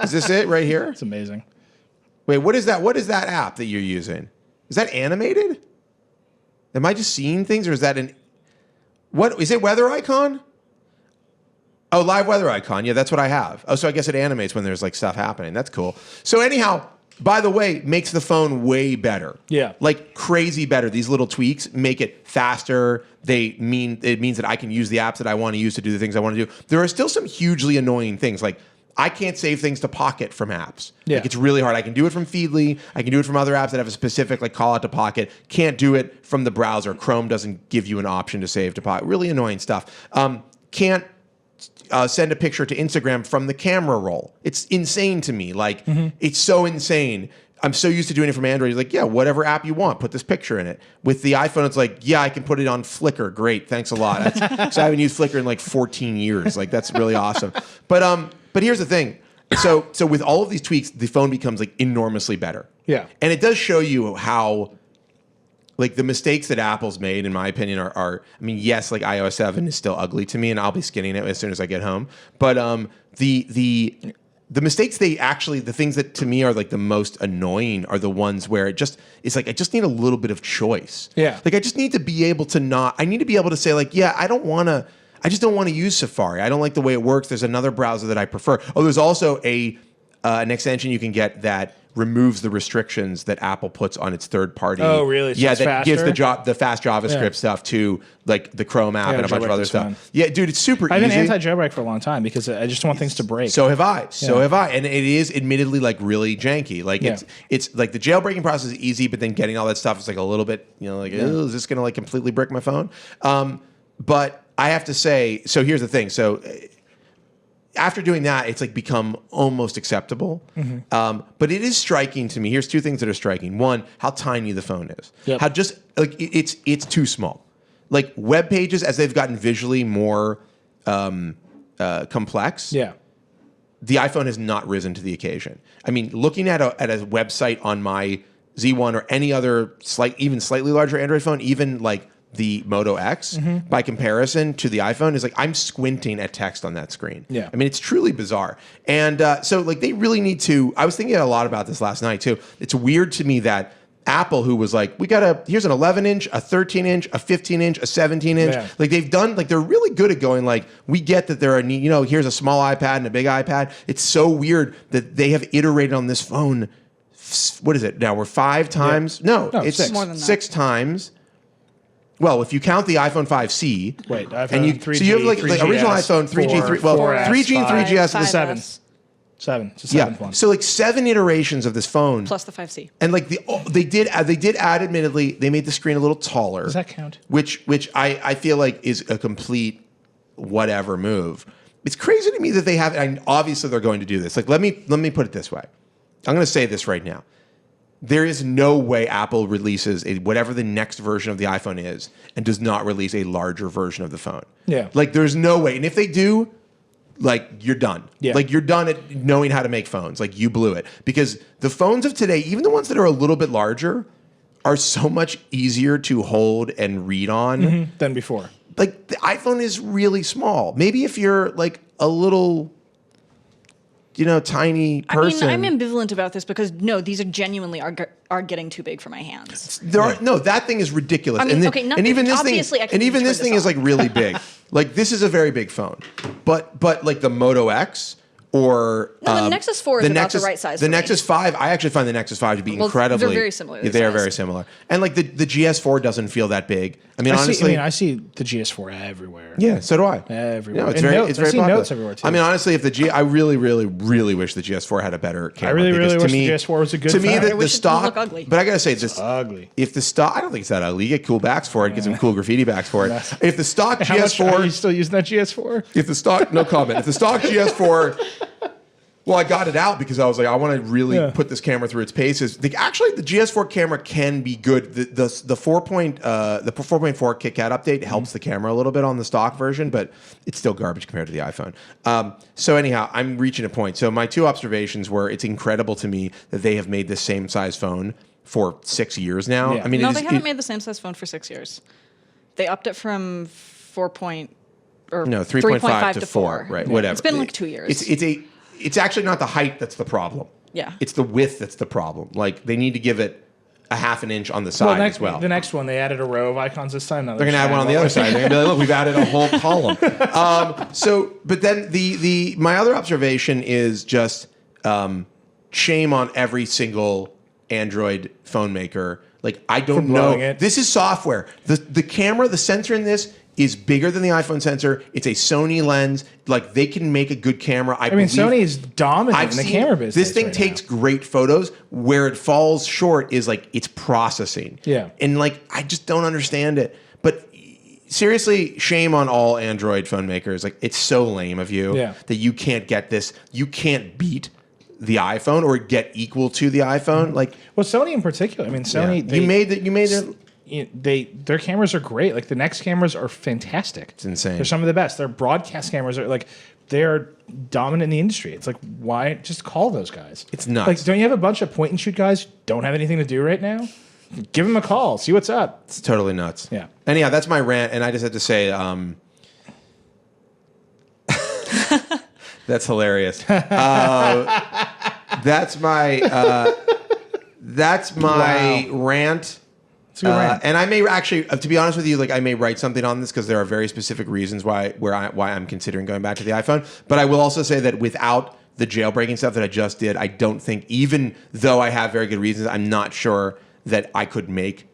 is this it right here? It's amazing. Wait, what is that? What is that app that you're using? Is that animated? Am I just seeing things, or is that what is it? Weather icon? Oh, live weather icon. Yeah, that's what I have. Oh, so I guess it animates when there's like stuff happening. That's cool. So anyhow, by the way, makes the phone way better. Yeah. Like crazy better. These little tweaks make it faster. It means that I can use the apps that I want to use to do the things I want to do. There are still some hugely annoying things. Like I can't save things to Pocket from apps. Yeah. Like it's really hard. I can do it from Feedly. I can do it from other apps that have a specific like call out to Pocket. Can't do it from the browser. Chrome doesn't give you an option to save to Pocket. Really annoying stuff. Can't send a picture to Instagram from the camera roll. It's insane to me. Like it's so insane. I'm so used to doing it from Android. You're like, yeah, whatever app you want, put this picture in it. With the iPhone, it's like, yeah, I can put it on Flickr. Great, thanks a lot. So I haven't used Flickr in like 14 years. Like that's really awesome. But here's the thing. So with all of these tweaks, the phone becomes like enormously better. Yeah. And it does show you how like the mistakes that Apple's made, in my opinion, are I mean, yes, like iOS 7 is still ugly to me, and I'll be skinning it as soon as I get home. But the mistakes the things that to me are like the most annoying are the ones where it's like I just need a little bit of choice. Yeah. Like I just need to be able to be able to say like, yeah, I just don't want to use Safari. I don't like the way it works. There's another browser that I prefer. Oh, there's also an extension you can get that removes the restrictions that Apple puts on its third party. Oh, really? So yeah, that faster? gives the fast JavaScript stuff to like the Chrome app and a bunch of other stuff. Fun. Yeah, dude, it's super easy. I've been anti-jailbreak for a long time because I just want things to break. So have I. And it is admittedly like really janky. Like it's like the jailbreaking process is easy, but then getting all that stuff is like a little bit, like, is this going to like completely brick my phone? But I have to say, so here's the thing. So after doing that, it's like become almost acceptable. But it is striking to me. Here's two things that are striking. One, how tiny the phone is. Yep. How just like it's too small. Like web pages, as they've gotten visually more complex. Yeah. The iPhone has not risen to the occasion. I mean, looking at a website on my Z1 or any other even slightly larger Android phone, even like the Moto X, by comparison to the iPhone, is like I'm squinting at text on that screen. Yeah. I mean, it's truly bizarre. And so like they really need to, I was thinking a lot about this last night too. It's weird to me that Apple, who was like, here's an 11-inch, a 13-inch, a 15-inch, a 17-inch. Yeah. Like they've done, like they're really good at going like, we get that there are, here's a small iPad and a big iPad. It's so weird that they have iterated on this phone. What is it now? We're 5 times? Yeah. No, it's 6. More than that. 6 times. Well, if you count the iPhone 5C, wait, iPhone and 3G, so you have like the original iPhone 3G, 3G and 3GS are the 7. 7. It's the 7th one. So like 7 iterations of this phone, plus the 5C, and like they did add. Admittedly, they made the screen a little taller. Does that count? Which I feel like is a complete whatever move. It's crazy to me that they have. And obviously, they're going to do this. Like let me put it this way. I'm going to say this right now. There is no way Apple releases whatever the next version of the iPhone is and does not release a larger version of the phone. Yeah. Like there's no way. And if they do, like you're done. Yeah. Like you're done at knowing how to make phones. Like you blew it. Because the phones of today, even the ones that are a little bit larger, are so much easier to hold and read on than before. Like the iPhone is really small. Maybe if you're like a little tiny person. I mean, I'm ambivalent about this because no, these are genuinely are getting too big for my hands. That thing is ridiculous. I mean, and even this thing is like really big. Like this is a very big phone, but like the Moto X or the Nexus 4 is about the right size. The Nexus 5, I actually find the Nexus 5 to be incredibly. They're very similar. They are very similar, and like the GS4 doesn't feel that big. I mean, honestly, I see the GS4 everywhere. Yeah, so do I. Everywhere. No, it's very popular. Notes everywhere too. I mean, honestly, if I really, really, really wish the GS4 had a better camera. I really wish the GS4 was a good. To me, the stock. Look ugly. But I gotta say, this ugly. If the stock, I don't think it's that ugly. You get cool backs for it. Get some cool graffiti backs for it. If the stock GS4, are you still using that GS4? If the stock, no comment. If the stock GS4. Well, I got it out because I was like, I want to really put this camera through its paces. Actually, the GS4 camera can be good. The 4.4 KitKat update helps the camera a little bit on the stock version, but it's still garbage compared to the iPhone. So anyhow, I'm reaching a point. So my 2 observations were: it's incredible to me that they have made the same size phone for 6 years now. Yeah. I mean, they haven't made the same size phone for 6 years. They upped it from 3.5 to 4. Right? Yeah. Whatever. It's been like 2 years. It's actually not the height that's the problem. Yeah. It's the width that's the problem. Like, they need to give it a half an inch on the side as well. The next one, they added a row of icons this time. They're going to add one on the other side. They're going to be like, look, we've added a whole column. But then my other observation is just shame on every single Android phone maker. Like, I don't know. This is software. The camera, the sensor in this is bigger than the iPhone sensor. It's a Sony lens. Like, they can make a good camera. I mean, Sony is dominant in the camera business. This thing takes great photos. Where it falls short is like its processing. Yeah. And like, I just don't understand it. But seriously, shame on all Android phone makers. Like, it's so lame of you that you can't get this. You can't beat the iPhone or get equal to the iPhone. Like, well, Sony in particular. I mean, Sony. You made it. Their cameras are great. Like, the Next cameras are fantastic. It's insane. They're some of the best. Their broadcast cameras are like, they're dominant in the industry. It's like, why just call those guys? It's nuts. Like, don't you have a bunch of point and shoot guys who don't have anything to do right now? Give them a call. See what's up. It's totally nuts. Yeah. Anyhow, that's my rant, and I just had to say, that's hilarious. That's my rant. And I may actually, to be honest with you, like, I may write something on this because there are very specific reasons why I'm considering going back to the iPhone. But I will also say that without the jailbreaking stuff that I just did, I don't think, even though I have very good reasons, I'm not sure that I could make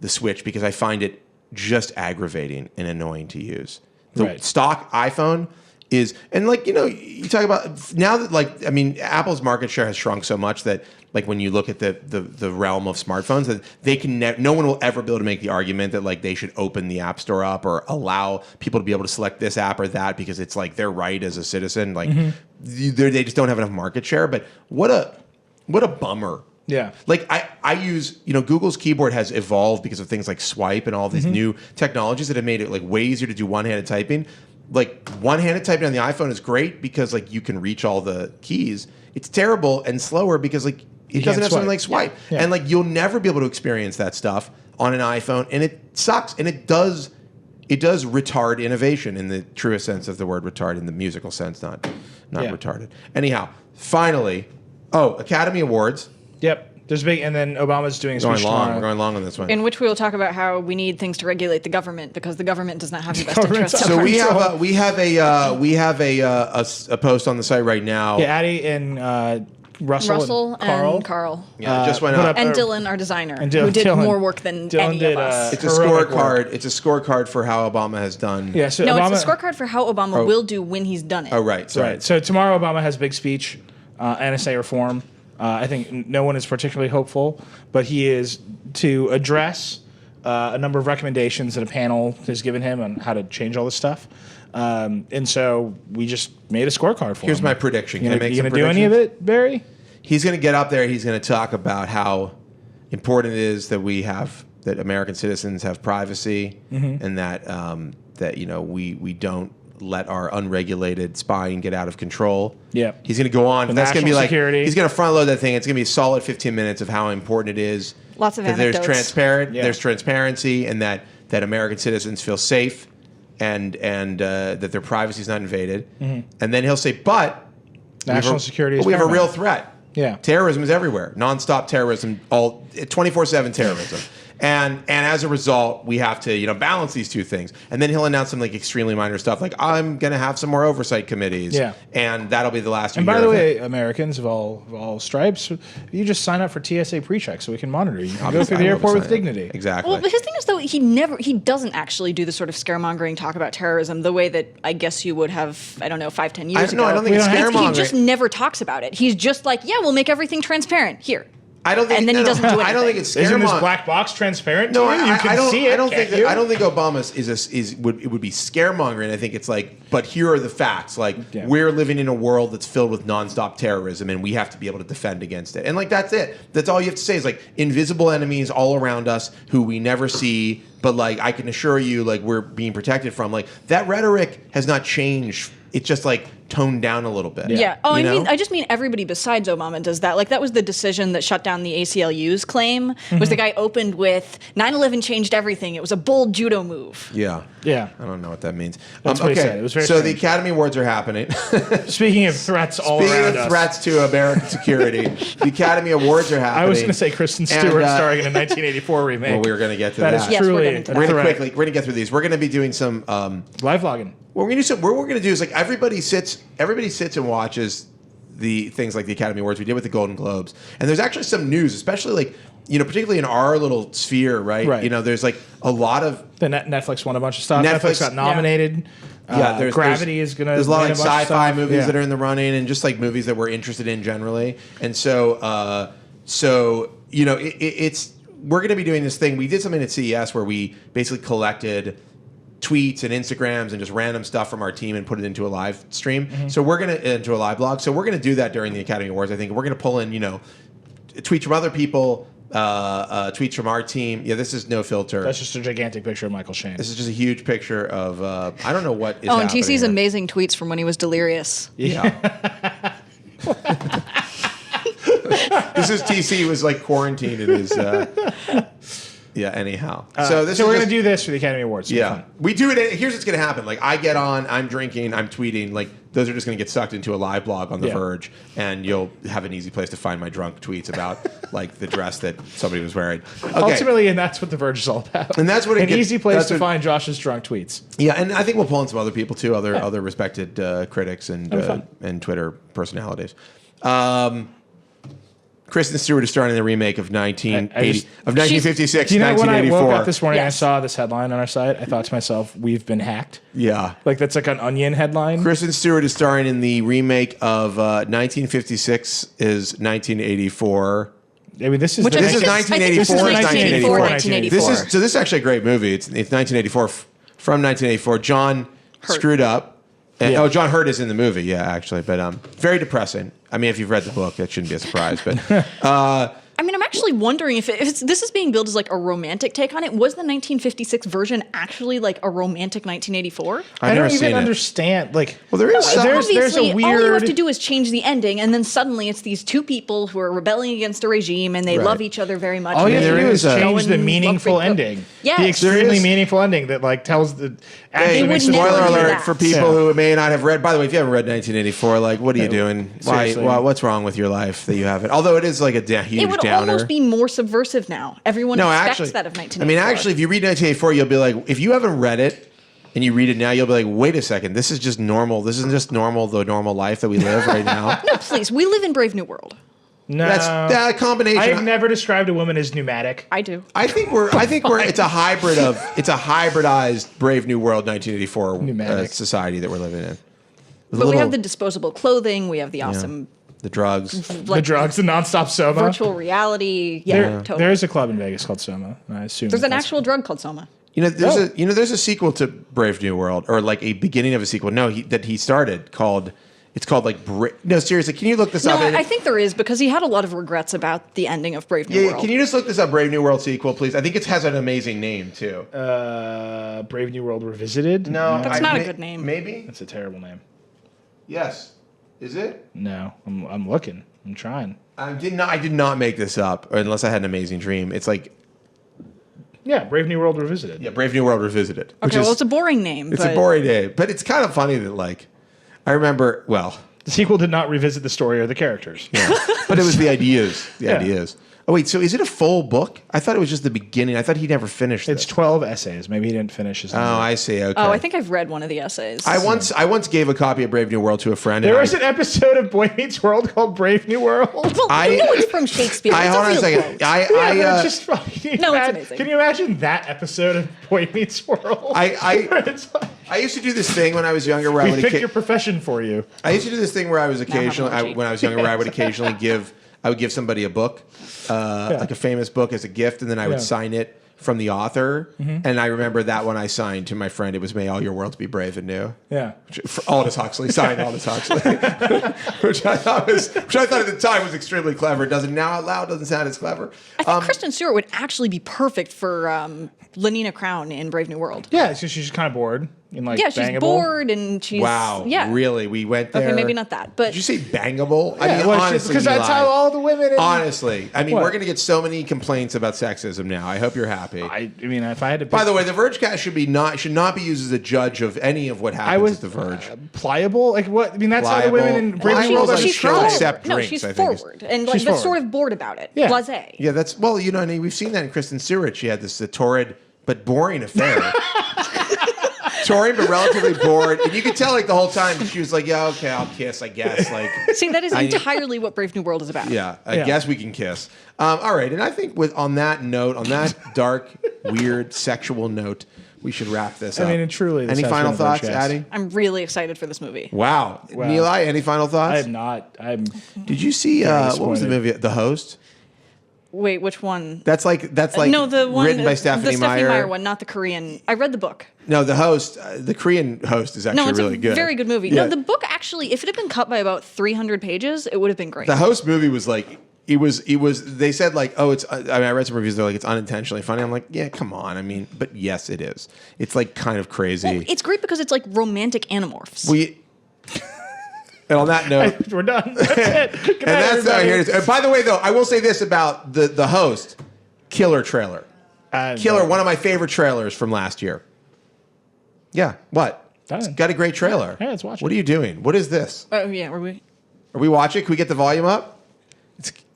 the switch because I find it just aggravating and annoying to use. The stock iPhone is, and like, you know, you talk about now that, like, I mean, Apple's market share has shrunk so much that, like, when you look at the realm of smartphones, that they can no one will ever be able to make the argument that, like, they should open the App Store up or allow people to be able to select this app or that because it's like their right as a citizen. Like, they just don't have enough market share. But what a bummer. Yeah. Like, I use, you know, Google's keyboard has evolved because of things like swipe and all these new technologies that have made it, like, way easier to do one-handed typing. Like, one-handed typing on the iPhone is great because, like, you can reach all the keys. It's terrible and slower because, like, it doesn't have something like swipe. Yeah. And, like, you'll never be able to experience that stuff on an iPhone, and it sucks. And it does retard innovation in the truest sense of the word retard, in the musical sense, not retarded. Anyhow, finally, Academy Awards. Yep. There's big, and then Obama's doing a speech tomorrow. We're going long on this one. In which we will talk about how we need things to regulate the government because the government does not have the best interest. So we have a post on the site right now. Yeah, Adi and Russell and Carl. Yeah, just went up. And Dylan, our designer, who did more work than any of us. It's a scorecard. It's a scorecard for how Obama has done. Yeah, so it's a scorecard for how Obama will do when he's done it. Oh, right. Sorry. Right. So tomorrow Obama has a big speech, NSA reform. I think no one is particularly hopeful, but he is to address a number of recommendations that a panel has given him on how to change all this stuff. And so we just made a scorecard for him. Here's my prediction. Can I make some predictions? You going to do any of it, Barry? He's going to get up there. He's going to talk about how important it is that American citizens have privacy, and that you know we don't let our unregulated spying get out of control. Yeah. He's going to go on. That's going to be like, security. He's going to front load that thing. It's going to be a solid 15 minutes of how important it is. Lots of that anecdotes. There's transparency, and that American citizens feel safe, and that their privacy is not invaded. And then he'll say, but national security is we have a real threat. Yeah. Terrorism is everywhere. Nonstop terrorism, 24/7 terrorism. And as a result, we have to, you know, balance these two things. And then he'll announce some, like, extremely minor stuff, like, I'm going to have some more oversight committees. Yeah. And that'll be the last year. And by the way, Americans of all stripes, you just sign up for TSA pre-check so we can monitor you. You can go through the airport with dignity. Exactly. Well, but his thing is, though, he doesn't actually do the sort of scaremongering talk about terrorism the way that I guess you would have, I don't know, 5-10 years ago. No, I don't think it's scaremongering. He just never talks about it. He's just like, yeah, we'll make everything transparent. Here. I don't think, and then he doesn't do anything. I don't think it's scaremongering. Isn't this black box transparent? No, you can see it. I don't think Obama would be scaremongering. I think it's like, but here are the facts. Like, we're living in a world that's filled with nonstop terrorism, and we have to be able to defend against it. And, like, that's it. That's all you have to say is, like, invisible enemies all around us who we never see, but, like, I can assure you, like, we're being protected from. Like, that rhetoric has not changed. It's just, like, toned down a little bit. Yeah. Oh, I just mean everybody besides Obama does that. Like, that was the decision that shut down the ACLU's claim, was the guy opened with 9/11 changed everything. It was a bold judo move. Yeah. Yeah. I don't know what that means. That's what he said. It was very so strange. the Academy Awards are happening. Speaking of threats all around us. Speaking of threats to American security, the Academy Awards are happening. I was going to say Kristen Stewart starring in a 1984 remake. Well, we were going to get to that. That is truly we're going to get through these. We're going to be doing some live vlogging. What we're going to do is, like, everybody sits and watches the things like the Academy Awards. We did with the Golden Globes. And there's actually some news, especially like, particularly in our little sphere, right? There's like a lot of... Netflix won a bunch of stuff. Netflix got nominated. Yeah, Gravity is going to... There's a lot of like sci-fi movies that are in the running and just like movies that we're interested in generally. And so, it's... We're going to be doing this thing. We did something at CES where we basically collected tweets and Instagrams and just random stuff from our team and put it into a live stream. Mm-hmm. So we're going to... Into a live blog. So we're going to do that during the Academy Awards, I think. We're going to pull in, tweets from other people... tweets from our team. Yeah, this is no filter. That's just a gigantic picture of Michael Shane. This is just a huge picture of I don't know what is and TC's amazing tweets from when he was delirious. Yeah. This is TC was like quarantined in his anyhow. So we're going to do this for the Academy Awards. Yeah. We do it. Here's what's going to happen. Like I get on, I'm drinking, I'm tweeting, like those are just going to get sucked into a live blog on The Verge, and you'll have an easy place to find my drunk tweets about like the dress that somebody was wearing. Okay. Ultimately, and that's what The Verge is all about. And that's what an easy place to find Josh's drunk tweets. Yeah, and I think we'll pull in some other people too, other respected critics and Twitter personalities. Kristen Stewart is starring in the remake of 1956, you know, 1984. When I woke up this morning, I saw this headline on our site. I thought to myself, "We've been hacked." Yeah, like that's like an Onion headline. Kristen Stewart is starring in the remake of 1956 is 1984. I mean, this is 1984. 1984. This is actually a great movie. It's 1984 from 1984. John screwed up. And, John Hurt is in the movie, actually, but very depressing. I mean, if you've read the book, that shouldn't be a surprise. But I mean, I'm actually wondering if this is being billed as like a romantic take on it. Was the 1956 version actually like a romantic 1984? I don't even understand. Like, well, there is there's a weird. All you have to do is change the ending, and then suddenly it's these two people who are rebelling against a regime, and they love each other very much. All you have to do is change the meaningful ending. Yeah, the extremely meaningful ending that like tells the. Spoiler alert for people who may not have read. By the way, if you haven't read 1984, like, what are you doing? Why? What's wrong with your life that you haven't? Although it is like a huge downer. Almost be more subversive now. Everyone expects that of 1984. I mean, actually, if you read 1984, you'll be like, if you haven't read it and you read it now, you'll be like, wait a second, this is just normal. This isn't just the normal life that we live right now. No, please, we live in Brave New World. No, that's that combination. I've never described a woman as pneumatic. I do. I think we're. It's a hybridized Brave New World 1984 society that we're living in. But we have the disposable clothing. We have the awesome. The drugs. Like the nonstop Soma. Virtual reality. Yeah, totally. There is a club in Vegas called Soma. I assume there's an actual drug called Soma. There's a sequel to Brave New World, or like a beginning of a sequel. No, that he started called. It's called like no, seriously. Can you look this up? I think there is because he had a lot of regrets about the ending of Brave New World. Can you just look this up? Brave New World sequel, please. I think it has an amazing name too. Brave New World Revisited. No, that's not a good name. Maybe that's a terrible name. Yes, is it? No, I'm looking. I'm trying. I did not make this up, unless I had an amazing dream. It's like. Yeah, Brave New World Revisited. Yeah, Brave New World Revisited. Okay, well, it's a boring name. It's a boring name, but it's kind of funny that like. I remember, the sequel did not revisit the story or the characters. Yeah. But it was the ideas. Ideas. Oh, wait, so is it a full book? I thought it was just the beginning. I thought he never finished it. It's 12 essays. Maybe he didn't finish his. Oh, I see. Okay. Oh, I think I've read one of the essays. I once gave a copy of Brave New World to a friend. There was an episode of Boy Meets World called Brave New World. Well, you know it's from Shakespeare. Hold on a second. It's just funny. It's amazing. Can you imagine that episode of Boy Meets World? I used to do this thing when I was younger where I would pick your profession for you. I used to do this thing where I was occasionally when I was younger where I would occasionally give somebody a book, like a famous book as a gift, and then I would sign it from the author. Mm-hmm. And I remember that one I signed to my friend. It was "May all your worlds be brave and new." Yeah, Aldous Huxley signed Aldous Huxley, which I thought at the time was extremely clever. It doesn't now out loud doesn't sound as clever. I think Kristen Stewart would actually be perfect for Lenina Crown in Brave New World. Yeah, so she's kind of bored. She's bangable. Bored and she's really? We went there. Okay, maybe not that, but did you say bangable? Yeah, I mean, honestly, because that's how all the women. Honestly, I mean, we're going to get so many complaints about sexism now. I hope you're happy. I mean, if I had to. By the way, the Vergecast should not be used as a judge of any of what happens at the Verge. Pliable, like what? I mean, that's how the women in Brave New World she's she'll accept drinks. She's forward and like but sort of bored about it. Yeah. Blasé. Yeah, that's we've seen that in Kristen Stewart. She had this torrid but boring affair. touring, but relatively bored. And you could tell like the whole time she was like, yeah, okay, I'll kiss, I guess. Like, see, that is entirely what Brave New World is about. Yeah, I guess we can kiss. All right, and I think on that dark, weird, sexual note, we should wrap this up. I mean, truly. Any final thoughts, Adi? I'm really excited for this movie. Wow. Nilay, any final thoughts? I have not. Did you see what was the movie? The Host? Wait, which one? That's like no, the one written by Stephanie Meyer. The Stephanie Meyer one, not the Korean. I read the book. No, the Host, the Korean Host is actually really good. Very good movie. Yeah. No, the book actually, if it had been cut by about 300 pages, it would have been great. The Host movie was like. It was. They said like, oh, it's. I mean, I read some reviews. They're like, it's unintentionally funny. I'm like, yeah, come on. I mean, but yes, it is. It's like kind of crazy. Well, it's great because it's like romantic animorphs. And on that note, we're done. That's it. Good night, and that's here it is. By the way, though, I will say this about the Host, killer trailer, one of my favorite trailers from last year. Yeah, what? It's got a great trailer. Yeah, let's watch it. What are you doing? What is this? Yeah, are we watching? Can we get the volume up?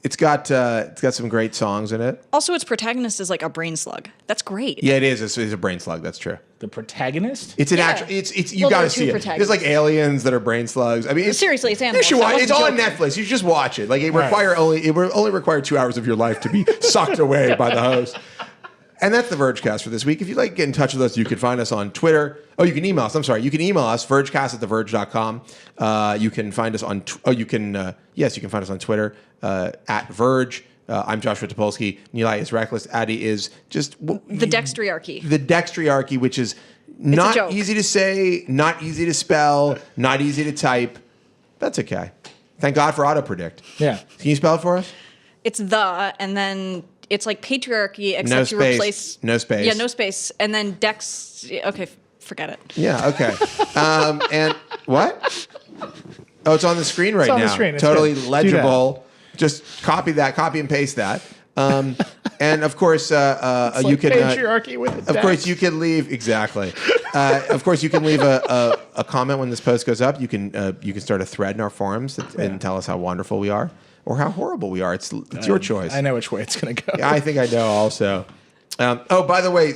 It's got some great songs in it. Also, its protagonist is like a brain slug. That's great. Yeah, it is. It's a brain slug. That's true. The protagonist? It's an actual. It's you got to see it. There's like aliens that are brain slugs. I mean, seriously, it's animals. It's all on Netflix. You just watch it. Like it only require 2 hours of your life to be sucked away by the Host. And that's the Vergecast for this week. If you'd like to get in touch with us, you can find us on Twitter. Oh, you can email us. I'm sorry. You can email us, vergecast@theverge.com. You can find us on... you can find us on Twitter, at Verge. I'm Joshua Topolsky. Nilay is Reckless. Adi is just... the dextriarchy. The dextriarchy, which is not easy to say, not easy to spell, not easy to type. That's okay. Thank God for autopredict. Yeah. Can you spell it for us? It's and then... It's like patriarchy, except no you space. replace... No space. Yeah, no space. And then dex... Okay, forget it. Yeah, okay. And what? Oh, it's on the screen right now. It's on the screen. It's totally good. legible. Just copy and paste that. And of course, you can... patriarchy with Of course, you can leave... Exactly. Of course, you can leave a comment when this post goes up. You can start a thread in our forums and tell us how wonderful we are. Or how horrible we are. It's your choice. I know which way it's going to go. Yeah, I think I know also. By the way,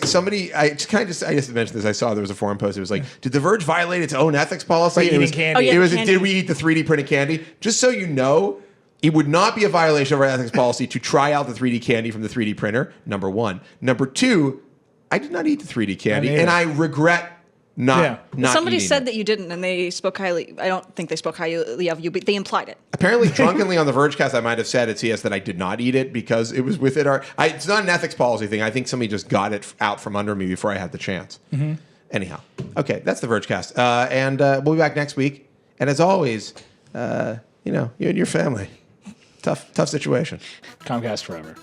I just mentioned this. I saw there was a forum post. It was like, did The Verge violate its own ethics policy? Eating candy. It was, did we eat the 3D printed candy? Just so you know, it would not be a violation of our ethics policy to try out the 3D candy from the 3D printer, number one. Number two, I did not eat the 3D candy, and I regret not Somebody eating said it. that you didn't, and they spoke highly. I don't think they spoke highly of you, but they implied it. Apparently, drunkenly on the Vergecast, I might have said at CS that I did not eat it because it was within our... it's not an ethics policy thing. I think somebody just got it out from under me before I had the chance. Mm-hmm. Anyhow. Okay, that's the Vergecast. And we'll be back next week. And as always, you and your family. Tough situation. Comcast forever.